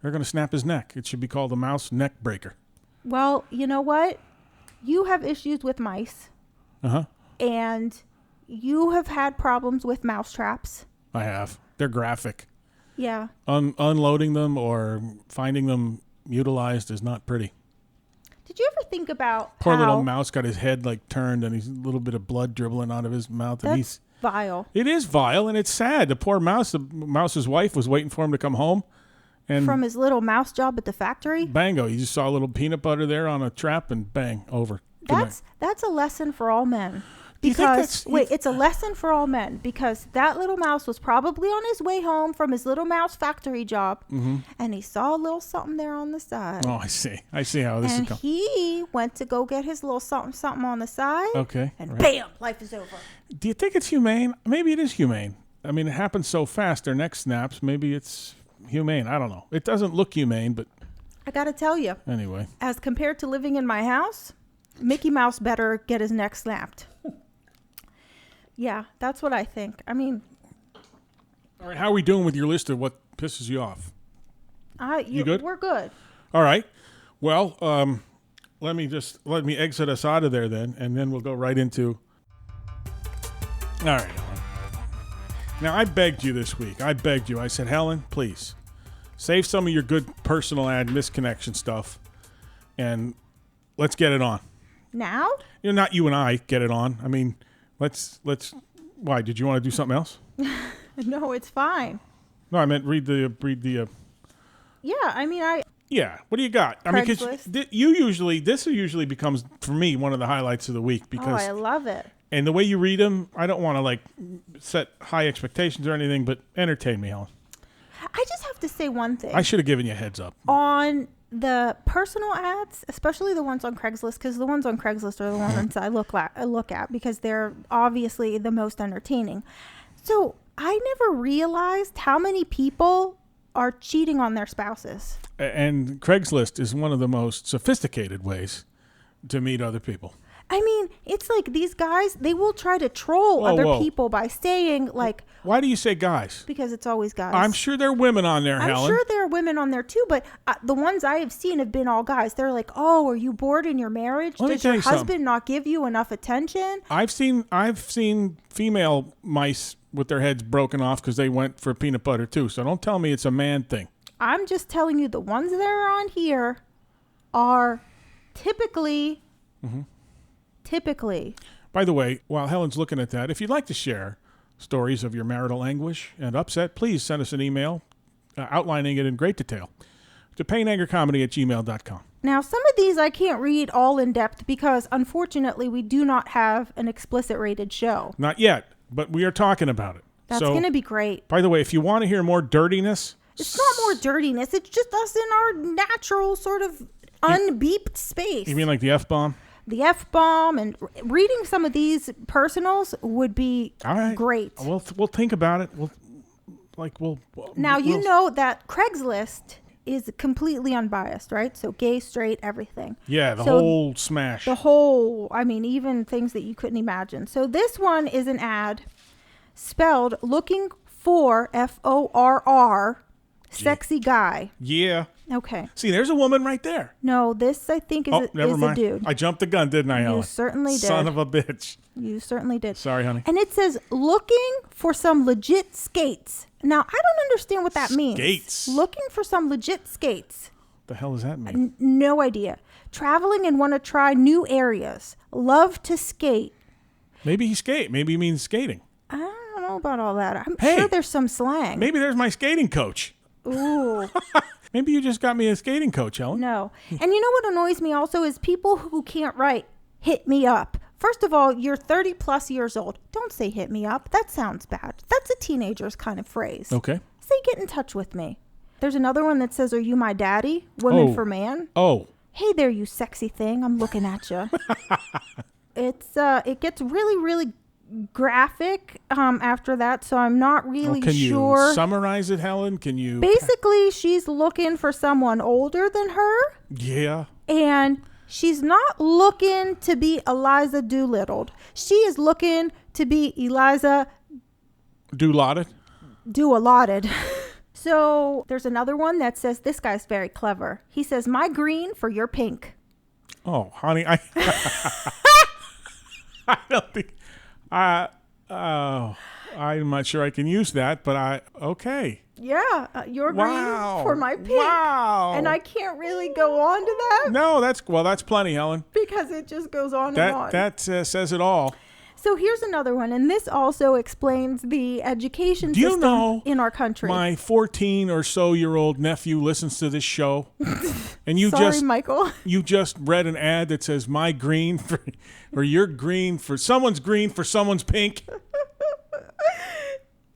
They're going to snap his neck. It should be called a mouse neck breaker. Well, you know what? You have issues with mice, Uh-huh. and you have had problems with mouse traps. I have. They're graphic. Yeah. Unloading them or finding them utilized is not pretty. Did you ever think about Poor how little mouse got his head like turned and he's a little bit of blood dribbling out of his mouth. And that's vile? it is vile and it's sad. The poor mouse, the mouse's wife was waiting for him to come home. And From his little mouse job at the factory? bango, you just saw a little peanut butter there on a trap and bang, over. Good night. That's a lesson for all men. Do you think Because that's- it's a lesson for all men because that little mouse was probably on his way home from his little mouse factory job, and he saw a little something there on the side. Oh, I see. I see how this is And going. he went to go get his little something on the side. Okay. And right. bam, life is over. Do you think it's humane? Maybe it is humane. I mean, it happens so fast. Their neck snaps. Maybe it's humane. I don't know. It doesn't look humane, but I got to tell you, anyway. as compared to living in my house, Mickey Mouse better get his neck snapped. Yeah, that's what I think. I mean, All right. How are we doing with your list of what pisses you off? You good? We're good. All right. Well, let me exit us out of there then, and then we'll go right into. All right, Helen. Now I begged you this week. I begged you. I said, Helen, please save some of your good personal ad misconnection stuff, and let's get it on. Now? You know, not you and I get it on. I mean, let's. Why did you want to do something else? No, it's fine. No, I meant read the. Yeah, I mean, Yeah, what do you got? I mean, 'cause Craigslist. this usually becomes for me one of the highlights of the week because I love it. and the way you read them, I don't want to like set high expectations or anything, but entertain me, Helen. I just have to say one thing. I should have given you a heads up. On the personal ads, especially the ones on Craigslist, because the ones on Craigslist are the ones I look at because they're obviously the most entertaining. So I never realized how many people are cheating on their spouses. And Craigslist is one of the most sophisticated ways to meet other people. I mean, it's like these guys, they will try to troll Whoa, other whoa. people by saying, like, Why do you say guys? because it's always guys. I'm sure there are women on there, I'm Helen. sure there are women on there too, but the ones I have seen have been all guys. They're like, "Oh, are you bored in your marriage? Let me Does tell your you something. husband not give you enough attention?" I've seen female mice with their heads broken off because they went for peanut butter too. So don't tell me it's a man thing. I'm just telling you the ones that are on here are typically. By the way, while Helen's looking at that, if you'd like to share stories of your marital anguish and upset, please send us an email outlining it in great detail to painangercomedy@gmail.com. Now, some of these I can't read all in depth because, unfortunately, we do not have an explicit rated show. Not yet, but we are talking about it. That's going to be great. By the way, if you want to hear more dirtiness... It's not more dirtiness. It's just us in our natural sort of unbeeped space. You mean like the F-bomb? The F-bomb, and reading some of these personals would be great. We'll think about it. Now, you know that Craigslist is completely unbiased, right? So gay, straight, everything. Yeah, the whole smash. Even things that you couldn't imagine. So this one is an ad spelled looking for F-O-R-R, sexy guy. Yeah. Okay. See, there's a woman right there. No, this I think is a dude. I jumped the gun, didn't I, Helen? You certainly did. Son of a bitch. You certainly did. Sorry, honey. And it says looking for some legit skates. Now, I don't understand what that means. Skates. Looking for some legit skates. The hell does that mean? No idea. Traveling and want to try new areas. Love to skate. Maybe he skate. Maybe he means skating. I don't know about all that. I'm Hey, sure there's some slang. Maybe there's my skating coach. Ooh. Maybe you just got me a skating coach, Helen. No. And you know what annoys me also is people who can't write, hit me up. First of all, you're 30 plus years old. Don't say hit me up. That sounds bad. That's a teenager's kind of phrase. Okay. Say get in touch with me. There's another one that says, are you my daddy? Women for man. Oh. Hey there, you sexy thing. I'm looking at you. It gets really, really graphic after that, so I'm not really Can sure. you summarize it, Helen? Can you? Basically, she's looking for someone older than her. Yeah. And she's not looking to be Eliza Doolittle. She is looking to be Eliza Doolittle. So there's another one that says, this guy's very clever. He says, my green for your pink. Oh, honey, I don't think... I'm not sure I can use that, but okay. Yeah, your green for my pink. Wow. And I can't really go on to that. No, that's plenty, Helen. Because it just goes on and on. That says it all. So here's another one, and this also explains the education system in our country. My 14 or so year old nephew listens to this show, and Michael. You just read an ad that says my green for, or your green for someone's pink.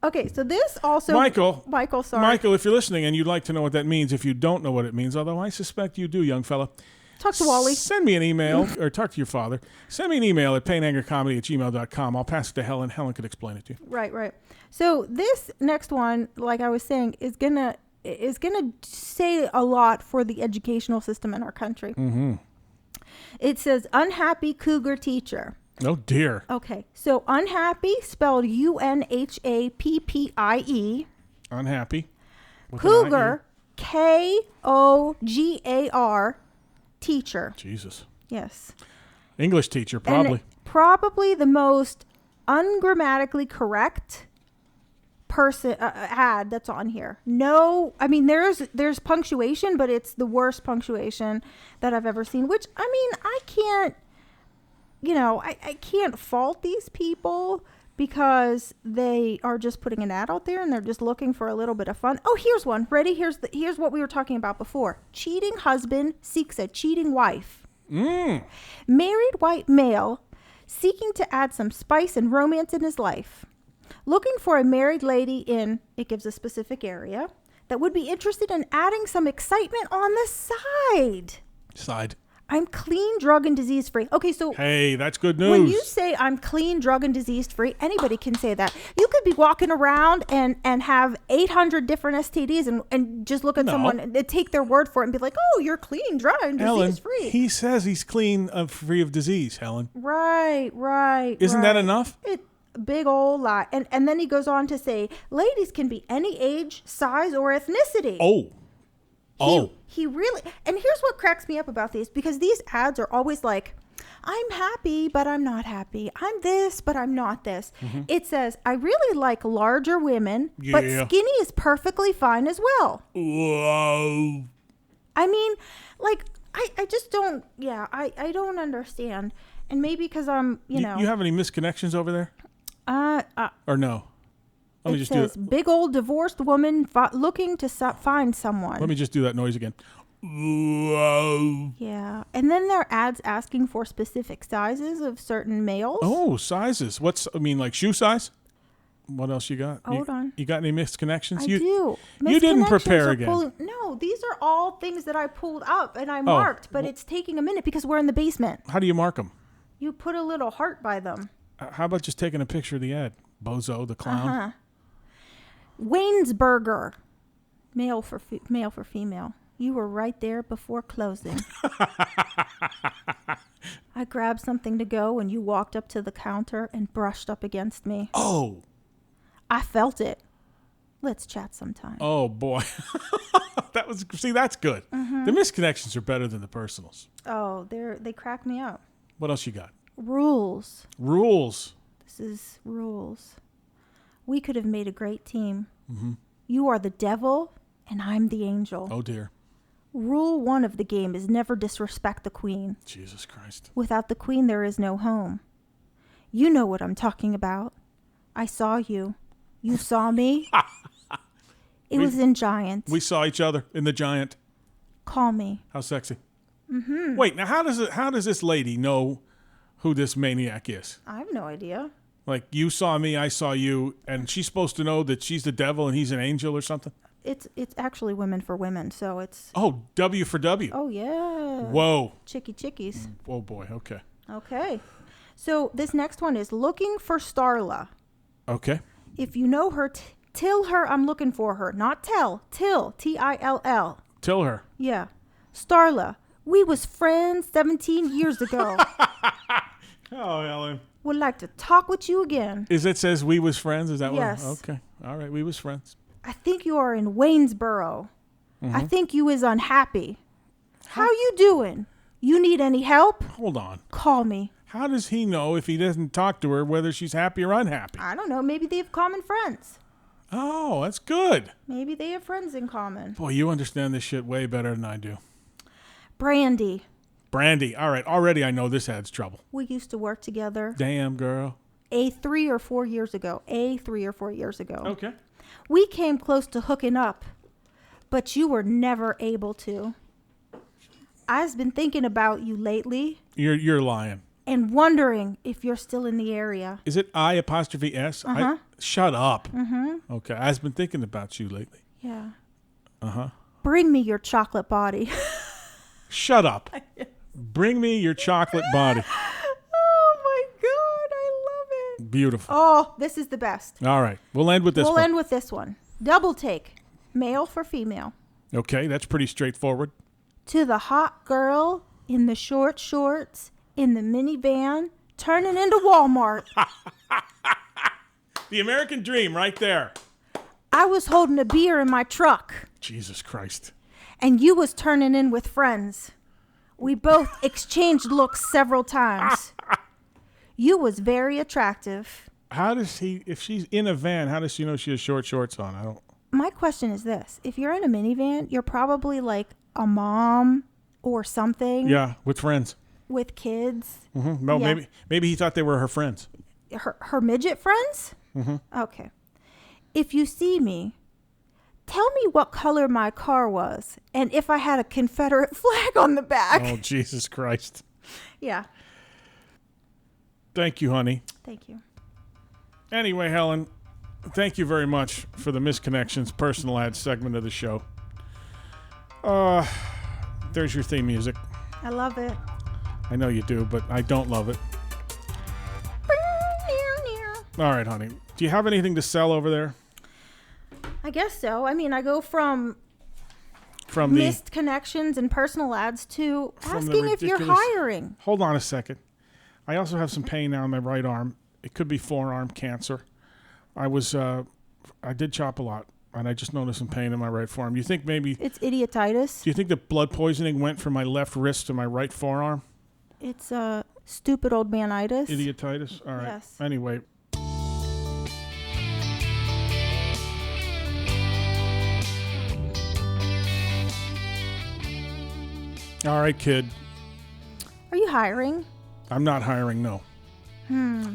Okay, so this also... Michael, sorry. Michael, if you're listening and you'd like to know what that means, if you don't know what it means, although I suspect you do, young fella. Talk to Wally. Send me an email, or talk to your father. Send me an email at painangercomedy@gmail.com. I'll pass it to Helen. Helen could explain it to you. Right. So this next one, like I was saying, is gonna say a lot for the educational system in our country. Mm-hmm. It says unhappy cougar teacher. Oh dear. Okay, so unhappy spelled UNHAPPIE. Unhappy. Cougar, KOGAR. Teacher. Jesus. Yes. English teacher, probably. And probably the most ungrammatically correct person ad that's on here. No, I mean there's punctuation, but it's the worst punctuation that I've ever seen. Which I mean, I can't, I can't fault these people because they are just putting an ad out there and they're just looking for a little bit of fun. Oh, here's one. Ready? Here's what we were talking about before. Cheating husband seeks a cheating wife. Married white male seeking to add some spice and romance in his life. Looking for a married lady in, it gives a specific area, that would be interested in adding some excitement on the side. I'm clean, drug, and disease-free. Okay, so... Hey, that's good news. When you say I'm clean, drug, and disease-free, anybody can say that. You could be walking around and have 800 different STDs and just look at someone and take their word for it and be like, oh, you're clean, drug, and disease-free. He says he's clean, free of disease, Helen. Right. Isn't that enough? Big old lie. And then he goes on to say, ladies can be any age, size, or ethnicity. Oh. He really, and here's what cracks me up about these, because these ads are always like, I'm happy, but I'm not happy. I'm this, but I'm not this. Mm-hmm. It says, I really like larger women, but Yeah. skinny is perfectly fine as well. Whoa. I mean, like, I just don't, I don't understand. And maybe because I'm, you know. You have any misconnections over there? Or no? Let me It just says, do that. big old divorced woman looking to find someone. Let me just do that noise again. Whoa. Yeah. And then there are ads asking for specific sizes of certain males. Oh, sizes. Like shoe size? What else you got? Hold on. You got any misconnections? I do. You didn't Misconnections prepare are again. No, these are all things that I pulled up and I marked, but it's taking a minute because we're in the basement. How do you mark them? You put a little heart by them. How about just taking a picture of the ad? Bozo the clown. Waynesburger, male for female. You were right there before closing. I grabbed something to go and you walked up to the counter and brushed up against me. Oh. I felt it. Let's chat sometime. Oh boy. That's good. Mm-hmm. The misconnections are better than the personals. Oh, they crack me up. What else you got? Rules. Rules. This is rules. We could have made a great team. Mm-hmm. You are the devil and I'm the angel. Oh dear. Rule 1 of the game is never disrespect the queen. Jesus Christ. Without the queen, there is no home. You know what I'm talking about. I saw you. You saw me. It was in Giant. We saw each other in the Giant. Call me. How sexy. Mm-hmm. Wait, now how does this lady know who this maniac is? I have no idea. Like, you saw me, I saw you, and she's supposed to know that she's the devil and he's an angel or something? It's actually women for women, so it's... Oh, W for W. Oh, yeah. Whoa. Chickies. Oh, boy. Okay. Okay. So this next one is looking for Starla. Okay. If you know her, tell her I'm looking for her. Not tell. Till. T-I-L-L. Tell her. Yeah. Starla, we was friends 17 years ago. Oh, Ellen. Would like to talk with you again. Is it says we was friends? Is that Yes. what? Okay. All right. We was friends. I think you are in Waynesboro. I think you is unhappy. How you doing? You need any help? Hold on. Call me. How does he know if he doesn't talk to her whether she's happy or unhappy? I don't know. Maybe they have common friends. Oh, that's good. Maybe they have friends in common. Boy, you understand this shit way better than I do. Brandy. Brandy. All right. Already I know this adds trouble. We used to work together. Damn, girl. 3 or 4 years ago. 3 or 4 years ago. Okay. We came close to hooking up, but you were never able to. I've been thinking about you lately You're lying. and wondering if you're still in the area. Is it I''S? Shut up. Mm-hmm. Okay. I've been thinking about you lately. Yeah. Uh-huh. Bring me your chocolate body. Shut up. Bring me your chocolate body. Oh my God, I love it. Beautiful. Oh, this is the best. All right. We'll end with this We'll one. end with this one. Double take. Male for female. Okay. That's pretty straightforward. To the hot girl in the short shorts, in the minivan, turning into Walmart. The American dream right there. I was holding a beer in my truck, Jesus Christ. and you was turning in with friends. We both exchanged looks several times. You was very attractive. How does if she's in a van, how does she know she has short shorts on? I don't. My question is this. If you're in a minivan, you're probably like a mom or something Yeah, with friends. with kids. Mm-hmm. No, Yeah. maybe he thought they were her friends. Her midget friends? Mm-hmm. Okay. If you see me, tell me what color my car was and if I had a Confederate flag on the back. Oh, Jesus Christ. Yeah. Thank you, honey. Thank you. Anyway, Helen, thank you very much for the Misconnections personal ad segment of the show. There's your theme music. I love it. I know you do, but I don't love it. All right, honey. Do you have anything to sell over there? I guess so. I mean, I go from From the missed connections and personal ads to From the asking if you're ridiculous- hiring. Hold on a second. I also have some pain now in my right arm. It could be forearm cancer. I did chop a lot, and I just noticed some pain in my right forearm. You think maybe? It's idiotitis. Do you think the blood poisoning went from my left wrist to my right forearm? It's stupid old manitis. Idiotitis? All right. Yes. Anyway. All right, kid. Are you hiring? I'm not hiring, no.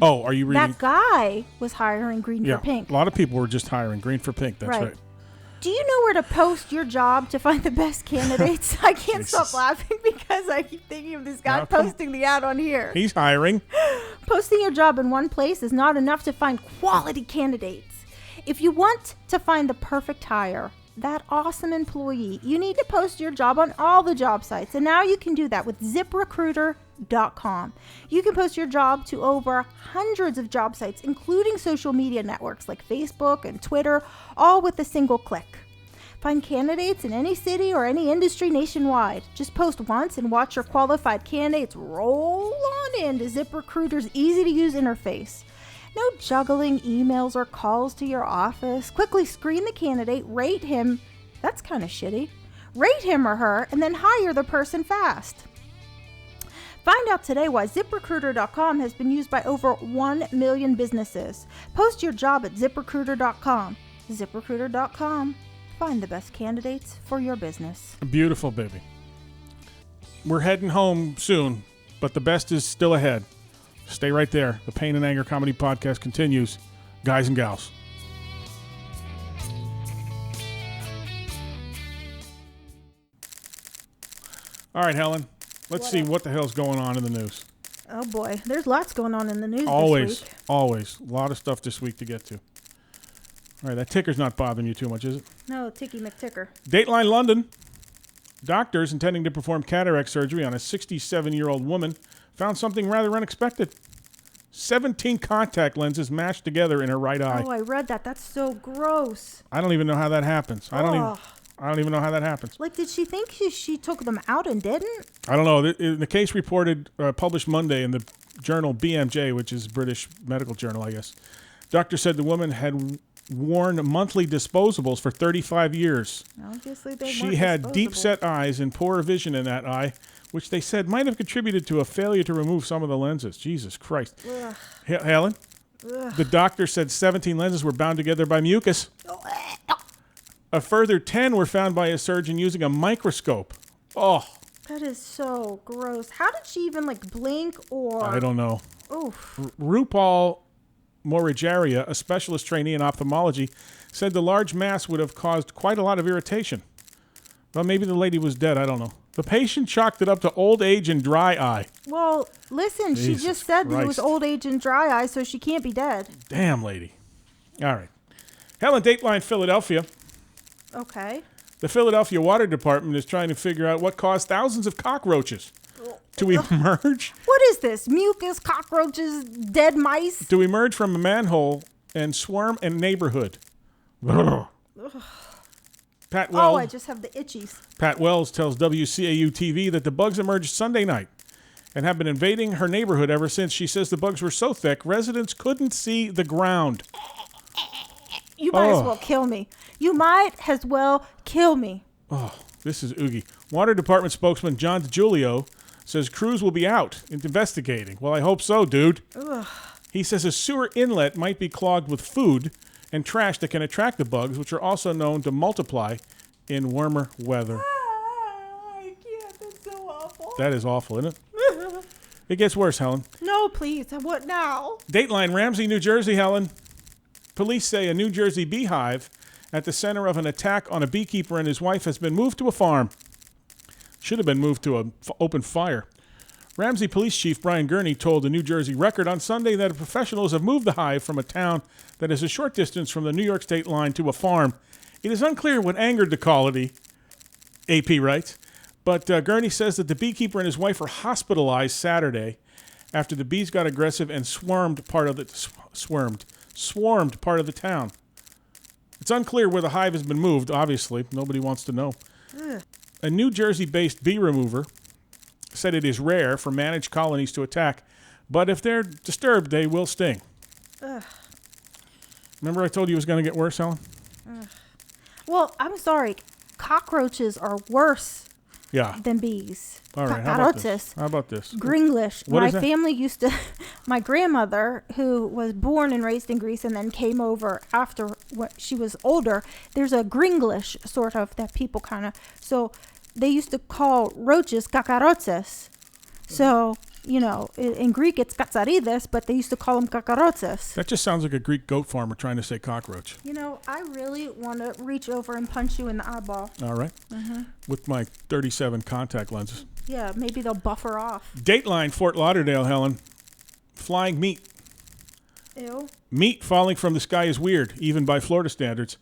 Oh, are you reading? That guy was hiring green Yeah, for pink. a lot of people were just hiring green for pink. That's right. Do you know where to post your job to find the best candidates? I can't stop Jesus. laughing because I keep thinking of this guy Now, come- posting the ad on here. He's hiring. Posting your job in one place is not enough to find quality candidates. If you want to find the perfect hire, that awesome employee, you need to post your job on all the job sites. And now you can do that with ZipRecruiter.com. You can post your job to over hundreds of job sites, including social media networks like Facebook and Twitter, all with a single click. Find candidates in any city or any industry nationwide. Just post once and watch your qualified candidates roll on into ZipRecruiter's easy-to-use interface. No juggling emails or calls to your office. Quickly screen the candidate, rate him. That's kind of shitty. Rate him or her, and then hire the person fast. Find out today why ZipRecruiter.com has been used by over 1 million businesses. Post your job at ZipRecruiter.com. ZipRecruiter.com. Find the best candidates for your business. Beautiful, baby. We're heading home soon, but the best is still ahead. Stay right there. The Pain and Anger Comedy Podcast continues. Guys and gals. All right, Helen. Let's see what the hell's going on in the news. Oh boy, there's lots going on in the news Always, this week. always. A lot of stuff this week to get to. All right, that ticker's not bothering you too much, is it? No, Ticky McTicker. Dateline London. Doctors intending to perform cataract surgery on a 67-year-old woman found something rather unexpected. 17 contact lenses mashed together in her right eye. Oh, I read that. That's so gross. I don't even know how that happens. I don't even know how that happens. Like, did she think she took them out and didn't? I don't know. The case reported, published Monday in the journal BMJ, which is British medical journal, I guess. Doctor said the woman had worn monthly disposables for 35 years. Obviously, they She weren't had disposable. deep-set eyes and poor vision in that eye, which they said might have contributed to a failure to remove some of the lenses. Jesus Christ. Ugh. Helen? Ugh. The doctor said 17 lenses were bound together by mucus. A further 10 were found by a surgeon using a microscope. Oh, That is so gross. How did she even, like, blink or... I don't know. Oof. Rupal Morijaria, a specialist trainee in ophthalmology, said the large mass would have caused quite a lot of irritation. Well, maybe the lady was dead. I don't know. The patient chalked it up to old age and dry eye. Well, listen, she Jesus just said that it was Christ. old age and dry eye, so she can't be dead. Damn, lady. All right. Helen, Dateline Philadelphia. Okay. The Philadelphia Water Department is trying to figure out what caused thousands of cockroaches to emerge. What is this? Mucus, cockroaches, dead mice? To emerge from a manhole and swarm a neighborhood. Pat Oh, I Wells, just have the itchies. Pat Wells tells WCAU TV that the bugs emerged Sunday night and have been invading her neighborhood ever since. She says the bugs were so thick, residents couldn't see the ground. You might as Oh. well kill me. You might as well kill me. Oh, this is oogie. Water Department spokesman John DiGiulio says crews will be out investigating. Well, I hope so, dude. Ugh. He says a sewer inlet might be clogged with food and trash that can attract the bugs, which are also known to multiply in warmer weather. I can't. That's so awful. That is awful, isn't it? It gets worse, Helen. No, please. What now? Dateline, Ramsey, New Jersey, Helen. Police say a New Jersey beehive at the center of an attack on a beekeeper and his wife has been moved to a farm. Should have been moved to an open fire. Ramsey Police Chief Brian Gurney told the New Jersey Record on Sunday that professionals have moved the hive from a town that is a short distance from the New York state line to a farm. It is unclear what angered the colony, AP writes, but Gurney says that the beekeeper and his wife were hospitalized Saturday after the bees got aggressive and swarmed part of the town. It's unclear where the hive has been moved, obviously. Nobody wants to know. Ugh. A New Jersey-based bee remover said it is rare for managed colonies to attack, but if they're disturbed, they will sting. Ugh. Remember I told you it was going to get worse, Helen? Well, I'm sorry. Cockroaches are worse Yeah. than bees. All right. How about this? Gringlish. What My is that? family used to, my grandmother, who was born and raised in Greece and then came over after when she was older, there's a Gringlish sort of that people kind of, so they used to call roaches kakarotes. So, you know, in Greek it's katsarides, but they used to call them kakarotes. That just sounds like a Greek goat farmer trying to say cockroach. You know, I really want to reach over and punch you in the eyeball. All right. With my 37 contact lenses. Yeah, maybe they'll buffer off. Dateline, Fort Lauderdale, Helen. Flying meat. Ew. Meat falling from the sky is weird, even by Florida standards.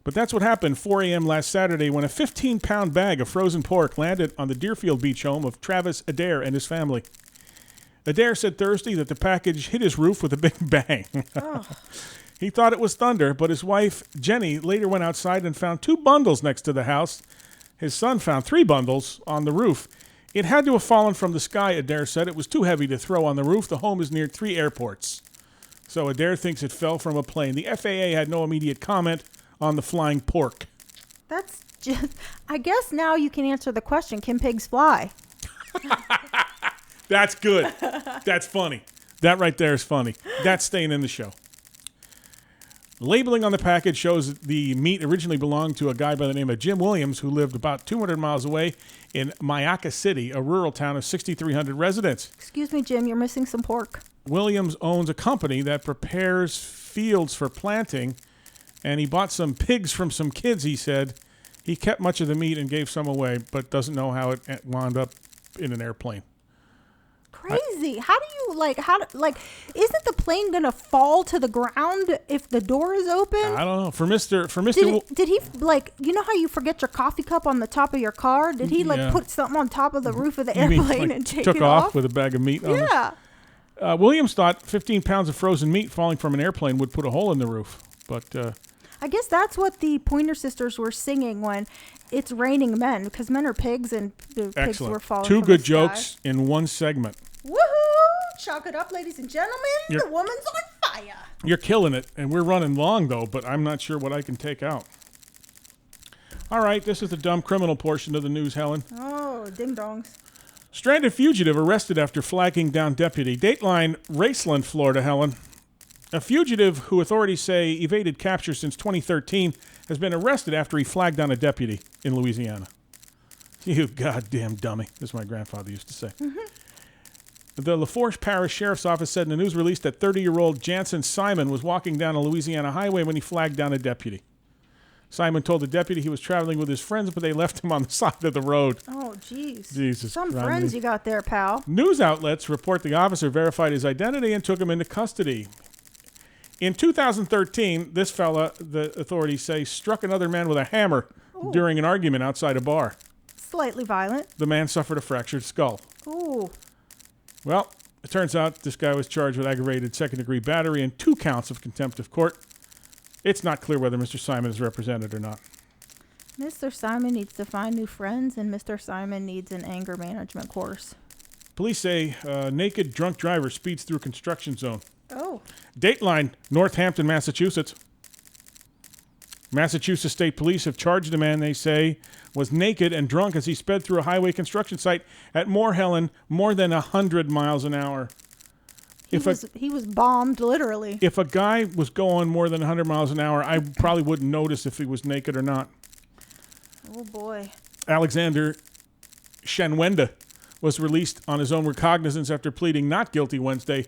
But that's what happened 4 a.m. last Saturday when a 15-pound bag of frozen pork landed on the Deerfield Beach home of Travis Adair and his family. Adair said Thursday that the package hit his roof with a big bang. He thought it was thunder, but his wife, Jenny, later went outside and found 2 bundles next to the house. His son found 3 bundles on the roof. It had to have fallen from the sky, Adair said. It was too heavy to throw on the roof. The home is near 3 airports. So Adair thinks it fell from a plane. The FAA had no immediate comment on the flying pork. That's just, I guess now you can answer the question, can pigs fly? That's good. That's funny. That right there is funny. That's staying in the show. Labeling on the package shows that the meat originally belonged to a guy by the name of Jim Williams, who lived about 200 miles away in Mayaca City, a rural town of 6,300 residents. Excuse me, Jim, you're missing some pork. Williams owns a company that prepares fields for planting, and he bought some pigs from some kids, he said. He kept much of the meat and gave some away, but doesn't know how it wound up in an airplane. Crazy. How do you, isn't the plane going to fall to the ground if the door is open? I don't know. For Mr. Did he, you know how you forget your coffee cup on the top of your car? Did he, Yeah. put something on top of the roof of the You mean, airplane like, and take took it off off? with a bag of meat on it? Yeah. Williams thought 15 pounds of frozen meat falling from an airplane would put a hole in the roof, but I guess that's what the Pointer Sisters were singing when it's raining men, because men are pigs and the pigs were excellent. falling 2 from good the sky. jokes in one segment. Woohoo! Chalk it up, ladies and gentlemen. The woman's on fire. You're killing it, and we're running long, though, but I'm not sure what I can take out. All right, this is the dumb criminal portion of the news, Helen. Oh, ding-dongs. Stranded fugitive arrested after flagging down deputy. Dateline, Raceland, Florida, Helen. A fugitive who authorities say evaded capture since 2013 has been arrested after he flagged down a deputy in Louisiana. You goddamn dummy, as my grandfather used to say. The Lafourche Parish Sheriff's Office said in a news release that 30-year-old Jansen Simon was walking down a Louisiana highway when he flagged down a deputy. Simon told the deputy he was traveling with his friends, but they left him on the side of the road. Oh, jeez. Jesus Some Christ. friends you got there, pal. News outlets report the officer verified his identity and took him into custody. In 2013, this fella, the authorities say, struck another man with a hammer during an argument outside a bar. Slightly violent. The man suffered a fractured skull. Ooh. Well, it turns out this guy was charged with aggravated second-degree battery and 2 counts of contempt of court. It's not clear whether Mr. Simon is represented or not. Mr. Simon needs to find new friends, and Mr. Simon needs an anger management course. Police say a naked drunk driver speeds through construction zone. Oh. Dateline, Northampton, Massachusetts. Massachusetts State Police have charged a man they say was naked and drunk as he sped through a highway construction site at Helen, more than 100 miles an hour. He was bombed, literally. If a guy was going more than 100 miles an hour, I probably wouldn't notice if he was naked or not. Oh, boy. Alexander Shenwenda was released on his own recognizance after pleading not guilty Wednesday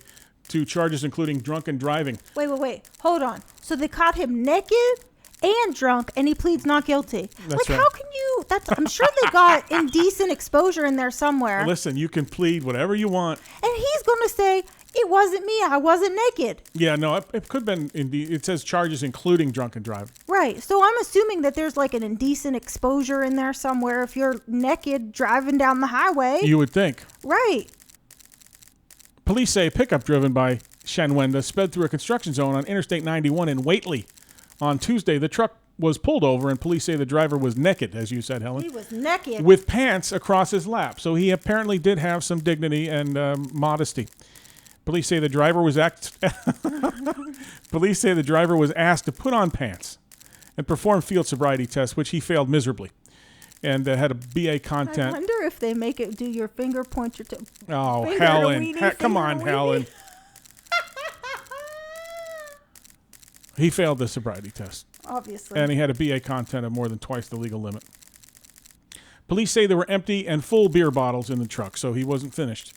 to charges including drunken driving. Wait. Hold on. So they caught him naked and drunk, and he pleads not guilty. That's right. How can you? I'm sure they got indecent exposure in there somewhere. Listen, you can plead whatever you want. And he's going to say, it wasn't me. I wasn't naked. Yeah, no, it could have been, indeed. It says charges including drunken driving. Right. So I'm assuming that there's like an indecent exposure in there somewhere if you're naked driving down the highway. You would think. Right. Police say a pickup driven by Shenwenda sped through a construction zone on Interstate 91 in Whately. On Tuesday, the truck was pulled over, and police say the driver was naked, as you said, Helen. He was naked. With pants across his lap. So he apparently did have some dignity and modesty. Police say the driver was asked to put on pants and perform field sobriety tests, which he failed miserably. and had a BA I content. wonder if they make it do your finger pointer to. Oh, finger to Helen. weenie, Come finger on, to Helen. weenie. He failed the sobriety test, Obviously. and he had a BA content of more than twice the legal limit. Police say there were empty and full beer bottles in the truck, so he wasn't finished.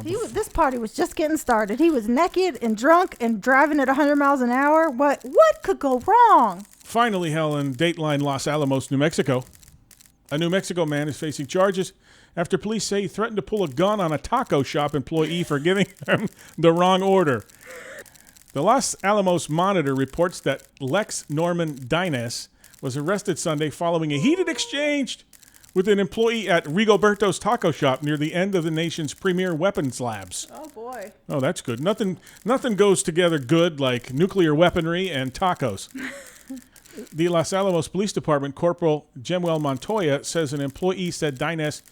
This party was just getting started. He was naked and drunk and driving at 100 miles an hour. What could go wrong? Finally, Helen, Dateline Los Alamos, New Mexico. A New Mexico man is facing charges after police say he threatened to pull a gun on a taco shop employee for giving him the wrong order. The Los Alamos Monitor reports that Lex Norman Dines was arrested Sunday following a heated exchange with an employee at Rigoberto's Taco Shop near the end of the nation's premier weapons labs. Oh, boy. Oh, that's good. Nothing goes together good like nuclear weaponry and tacos. The Los Alamos Police Department Corporal Jemuel Montoya says an employee said Dines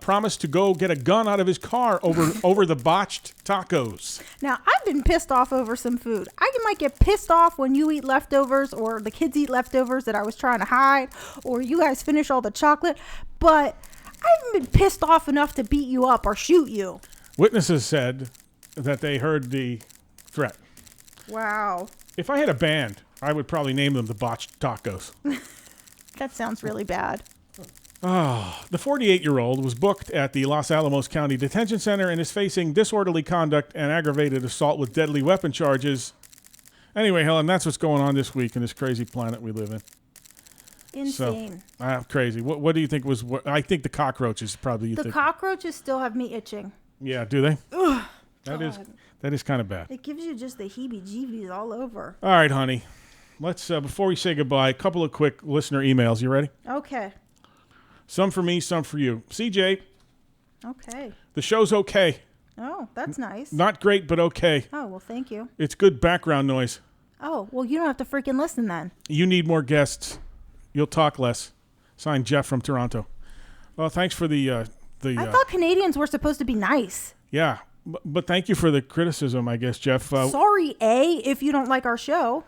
promised to go get a gun out of his car over the botched tacos. Now, I've been pissed off over some food. I might get pissed off when you eat leftovers or the kids eat leftovers that I was trying to hide or you guys finish all the chocolate, but I haven't been pissed off enough to beat you up or shoot you. Witnesses said that they heard the threat. Wow. If I had a band, I would probably name them the Botched Tacos. That sounds really bad. The 48-year-old was booked at the Los Alamos County Detention Center and is facing disorderly conduct and aggravated assault with deadly weapon charges. Anyway, Helen, that's what's going on this week in this crazy planet we live in. Insane. Crazy. What do you think was? I think the cockroaches probably. The cockroaches still have me itching. Yeah, do they? Ugh. That is kind of bad. It gives you just the heebie-jeebies all over. All right, honey. Let's before we say goodbye, a couple of quick listener emails. You ready? Okay. Some for me, some for you. CJ, Okay. the show's okay. Oh, that's nice. Not great, but okay. Oh, well, thank you. It's good background noise. Oh, well, you don't have to freaking listen then. You need more guests. You'll talk less. Signed, Jeff from Toronto. Well, thanks for the. I thought Canadians were supposed to be nice. Yeah, but thank you for the criticism, I guess, Jeff. Sorry, if you don't like our show.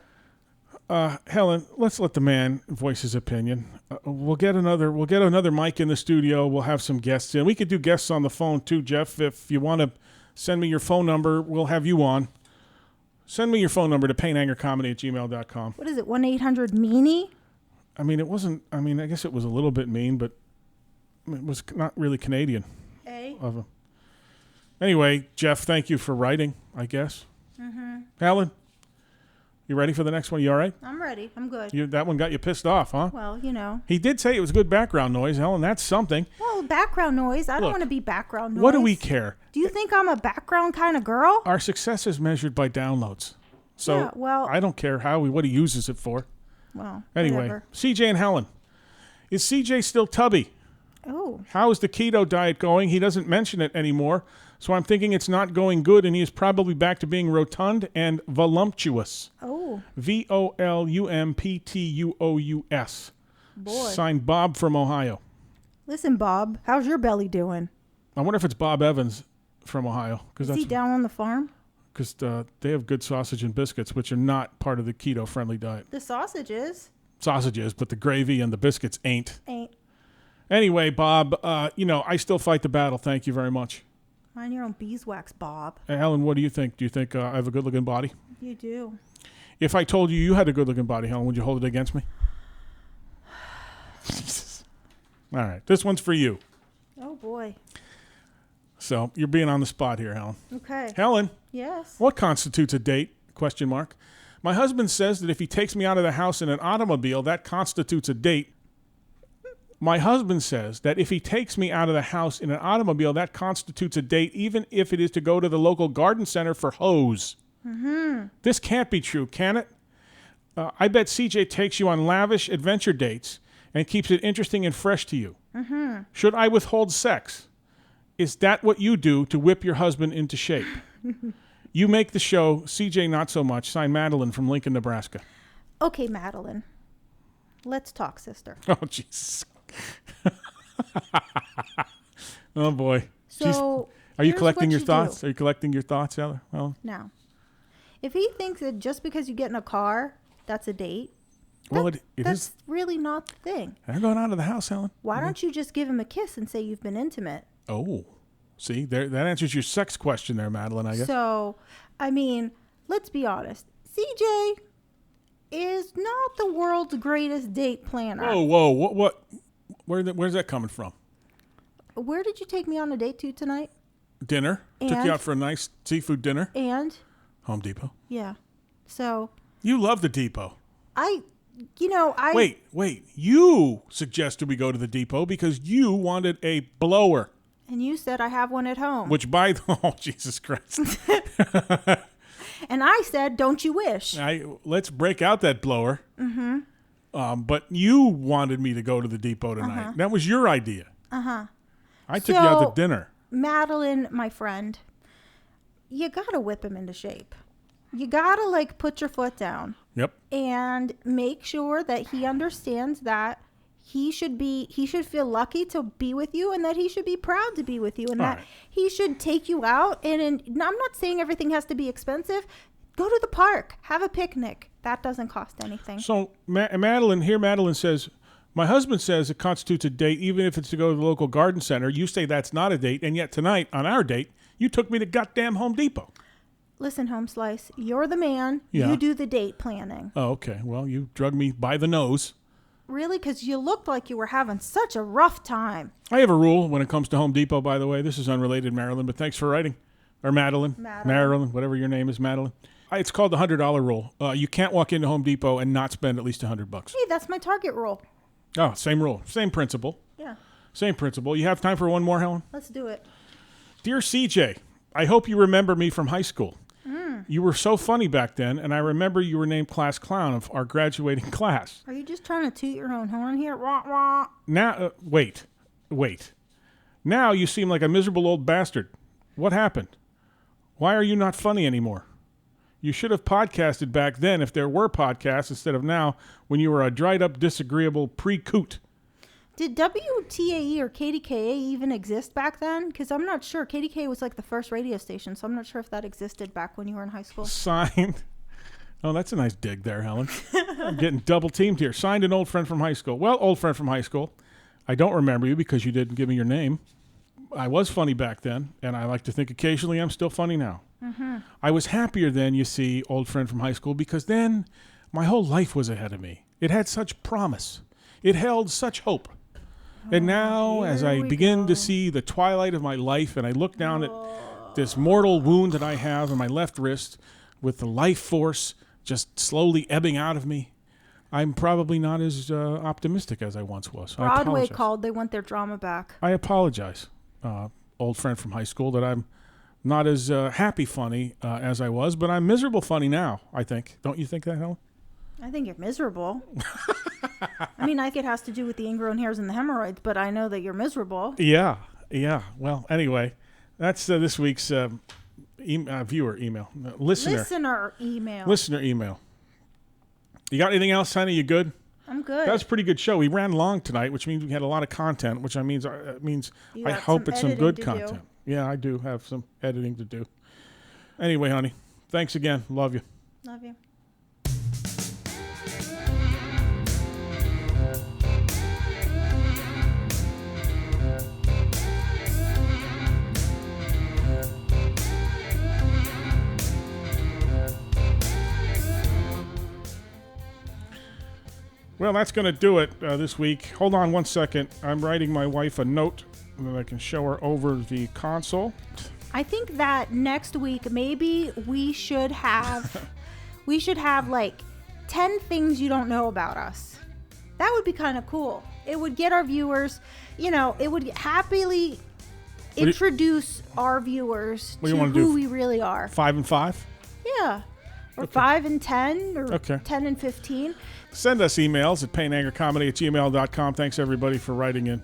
Helen, let's let the man voice his opinion. We'll get another mic in the studio. We'll have some guests in. We could do guests on the phone too, Jeff. If you want to send me your phone number, we'll have you on. Send me your phone number to painangercomedy@gmail.com. What is it, 1-800-MEANIE? I mean, it wasn't. I mean, I guess it was a little bit mean, but it was not really Canadian. Of him. Anyway, Jeff, thank you for writing, I guess. Mm-hmm. Helen, you ready for the next one? You all right? I'm ready. I'm good. That one got you pissed off, huh? Well, you know. He did say it was good background noise, Helen. That's something. Well, background noise. I don't Look, want to be background noise. What do we care? Do you think I'm a background kind of girl? Our success is measured by downloads. So Yeah, well- I don't care what he uses it for. Well, Anyway, whatever. CJ and Helen. Is CJ still tubby? Oh, How is the keto diet going? He doesn't mention it anymore. So I'm thinking it's not going good, and he is probably back to being rotund and voluptuous. oh, VOLUMPTUOUS. boy. Signed Bob from Ohio. Listen, Bob, how's your belly doing? I wonder if it's Bob Evans from Ohio. Is he down on the farm? Because they have good sausage and biscuits, which are not part of the keto-friendly diet. The sausages Sausages, but the gravy and the biscuits ain't. ain't. Anyway, Bob, I still fight the battle. Thank you very much. Mind your own beeswax, Bob. Helen, what do you think? Do you think I have a good-looking body? You do. If I told you had a good-looking body, Helen, would you hold it against me? All right. This one's for you. Oh, boy. So you're being on the spot here, Helen. Okay. Helen, Yes. what constitutes a date? ? My husband says that if he takes me out of the house in an automobile, that constitutes a date. My husband says that if he takes me out of the house in an automobile, that constitutes a date, even if it is to go to the local garden center for hose. Mm-hmm. This can't be true, can it? I bet CJ takes you on lavish adventure dates and keeps it interesting and fresh to you. Mm-hmm. Should I withhold sex? Is that what you do to whip your husband into shape? You make the show, CJ not so much. Signed, Madeline from Lincoln, Nebraska. Okay, Madeline. Let's talk, sister. Oh, Jesus. Oh, boy. So, Are you here's collecting what your you thoughts? do. Are you collecting your thoughts, Ella? Well, Now, if he thinks that just because you get in a car, that's a date, Well, it That's is. really not the thing. I'm going out of the house, Helen. Why don't you just give him a kiss and say you've been intimate? Oh, see, there, that answers your sex question there, Madeline, I guess. So, I mean, let's be honest. CJ is not the world's greatest date planner. Whoa, what? Where's that coming from? Where did you take me on a date to tonight? Dinner. Took And? you out for a nice seafood dinner. And, Home Depot. yeah. So, You love the Depot. I... Wait. You suggested we go to the Depot because you wanted a blower. And you said I have one at home. Which oh, Jesus Christ. And I said, don't you wish? Let's break out that blower. Mm-hmm. But you wanted me to go to the Depot tonight. That was your idea. Uh-huh. I took you out to dinner. Madeline, my friend, you gotta whip him into shape. You gotta put your foot down Yep. and make sure that he understands that he should feel lucky to be with you, and that he should be proud to be with you, and that right. he should take you out. And I'm not saying everything has to be expensive. Go to the park, have a picnic. That doesn't cost anything. So Madeline says, my husband says it constitutes a date even if it's to go to the local garden center. You say that's not a date, and yet tonight on our date, you took me to goddamn Home Depot. Listen, Home Slice, you're the man. Yeah. You do the date planning. Oh, okay. Well, you drug me by the nose. Really? Because you looked like you were having such a rough time. I have a rule when it comes to Home Depot, by the way. This is unrelated, Marilyn, but thanks for writing. Or Madeline. Marilyn, whatever your name is, Madeline. It's called the $100 rule. You can't walk into Home Depot and not spend at least $100. Hey, that's my Target rule. Oh, same rule. Same principle. Yeah. Same principle. You have time for one more, Helen? Let's do it. Dear CJ, I hope you remember me from high school. You were so funny back then, and I remember you were named class clown of our graduating class. Are you just trying to toot your own horn here? Wah, wah. Now, wait. Now you seem like a miserable old bastard. What happened? Why are you not funny anymore? You should have podcasted back then if there were podcasts instead of now when you were a dried-up, disagreeable pre-coot. Did WTAE or KDKA even exist back then? Because I'm not sure. KDKA was the first radio station, so I'm not sure if that existed back when you were in high school. Signed. Oh, that's a nice dig there, Helen. I'm getting double teamed here. Signed an old friend from high school. Well, old friend from high school. I don't remember you because you didn't give me your name. I was funny back then, and I like to think occasionally I'm still funny now. Mm-hmm. I was happier then, you see, old friend from high school, because then my whole life was ahead of me. It had such promise. It held such hope. And now, as I begin to see the twilight of my life, and I look down at this mortal wound that I have on my left wrist with the life force just slowly ebbing out of me, I'm probably not as optimistic as I once was. Broadway called. They want their drama back. I apologize, old friend from high school, that I'm not as happy funny as I was, but I'm miserable funny now, I think. Don't you think that, Helen? I think you're miserable. I mean, I think it has to do with the ingrown hairs and the hemorrhoids, but I know that you're miserable. Yeah. Well, anyway, that's this week's viewer email. Listener email. You got anything else, honey? You good? I'm good. That was a pretty good show. We ran long tonight, which means we had a lot of content, which means I hope it's some good content. Yeah, I do have some editing to do. Anyway, honey, thanks again. Love you. Love you. Well, that's going to do it this week. Hold on one second. I'm writing my wife a note that I can show her over the console. I think that next week maybe we should have 10 things you don't know about us. That would be kind of cool. It would get our viewers, it would happily introduce our viewers to who we really are. 5 and 5? Yeah. Or okay. 5 and 10 or okay. 10 and 15. Send us emails at painangercomedy@gmail.com. Thanks, everybody, for writing in.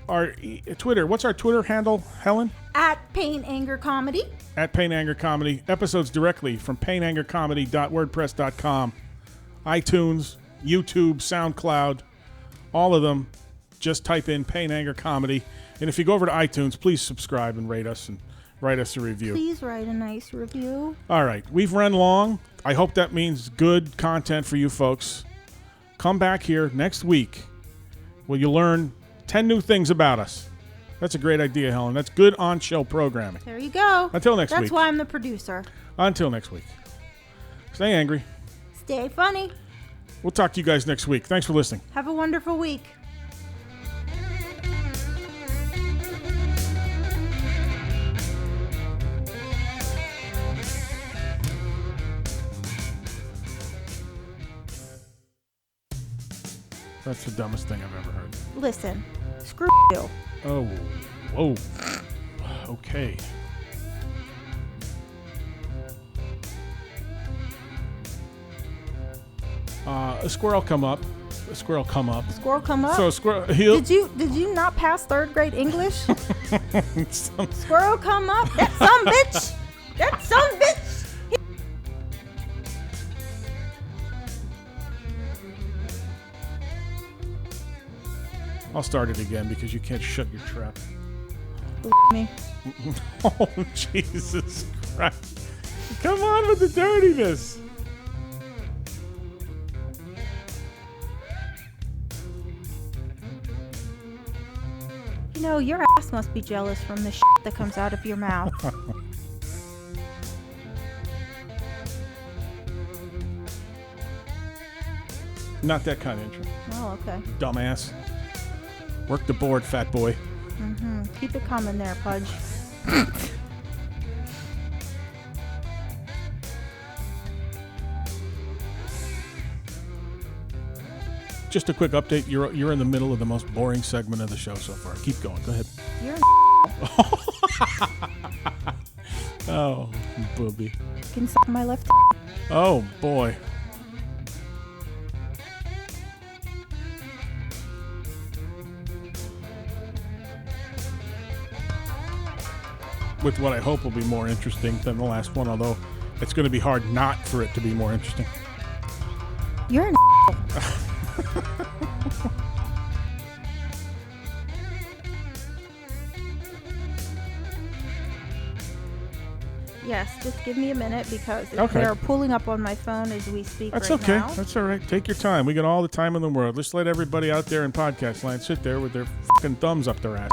Our Twitter. What's our Twitter handle, Helen? At Pain Anger Comedy. At Pain Anger Comedy. Episodes directly from painangercomedy.wordpress.com. iTunes, YouTube, SoundCloud, all of them. Just type in Pain Anger Comedy. And if you go over to iTunes, please subscribe and rate us and write us a review. Please write a nice review. All right. We've run long. I hope that means good content for you folks. come back here next week where you learn 10 new things about us. That's a great idea, Helen. That's good on-show programming. There you go. Until next week. That's why I'm the producer. Until next week. Stay angry. Stay funny. We'll talk to you guys next week. Thanks for listening. Have a wonderful week. That's the dumbest thing I've ever heard. Listen, screw you. Oh, whoa. Okay. A squirrel come up. A squirrel come up. Squirrel come up. So a squirrel. He'll, Did you not pass 3rd grade English? some- Squirrel come up. That some bitch. That some bitch. I'll start it again because you can't shut your trap. Me. Oh, Jesus Christ. Come on with the dirtiness. You know, your ass must be jealous from the shit that comes out of your mouth. Not that kind of intro. Oh, okay. Dumbass. Work the board, fat boy. Keep it coming there, Pudge. Just a quick update. You're in the middle of the most boring segment of the show so far. Keep going. Go ahead. You're Oh, booby. can suck my left. Oh, boy. With what I hope will be more interesting than the last one, although it's going to be hard not for it to be more interesting. You're an Yes, just give me a minute because Okay. they're pulling up on my phone as we speak That's right okay. now. That's all right. Take your time. We got all the time in the world. Let's let everybody out there in podcast land sit there with their fucking thumbs up their ass.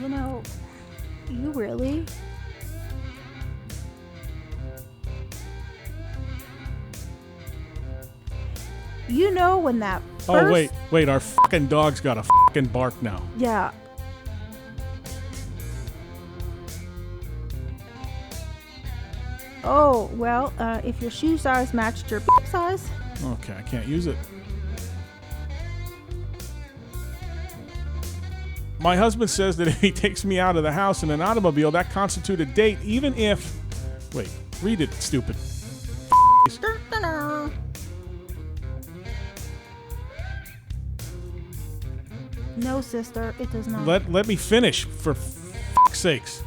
You know, you really? You know when that first... Oh, wait. Our fucking dog's got a fucking bark now. Yeah. Oh, well, if your shoe size matched your size. Okay, I can't use it. My husband says that if he takes me out of the house in an automobile, that constitutes a date, even if... Wait, read it, stupid. No, sister, it does not. Let me finish, for fuck's sakes.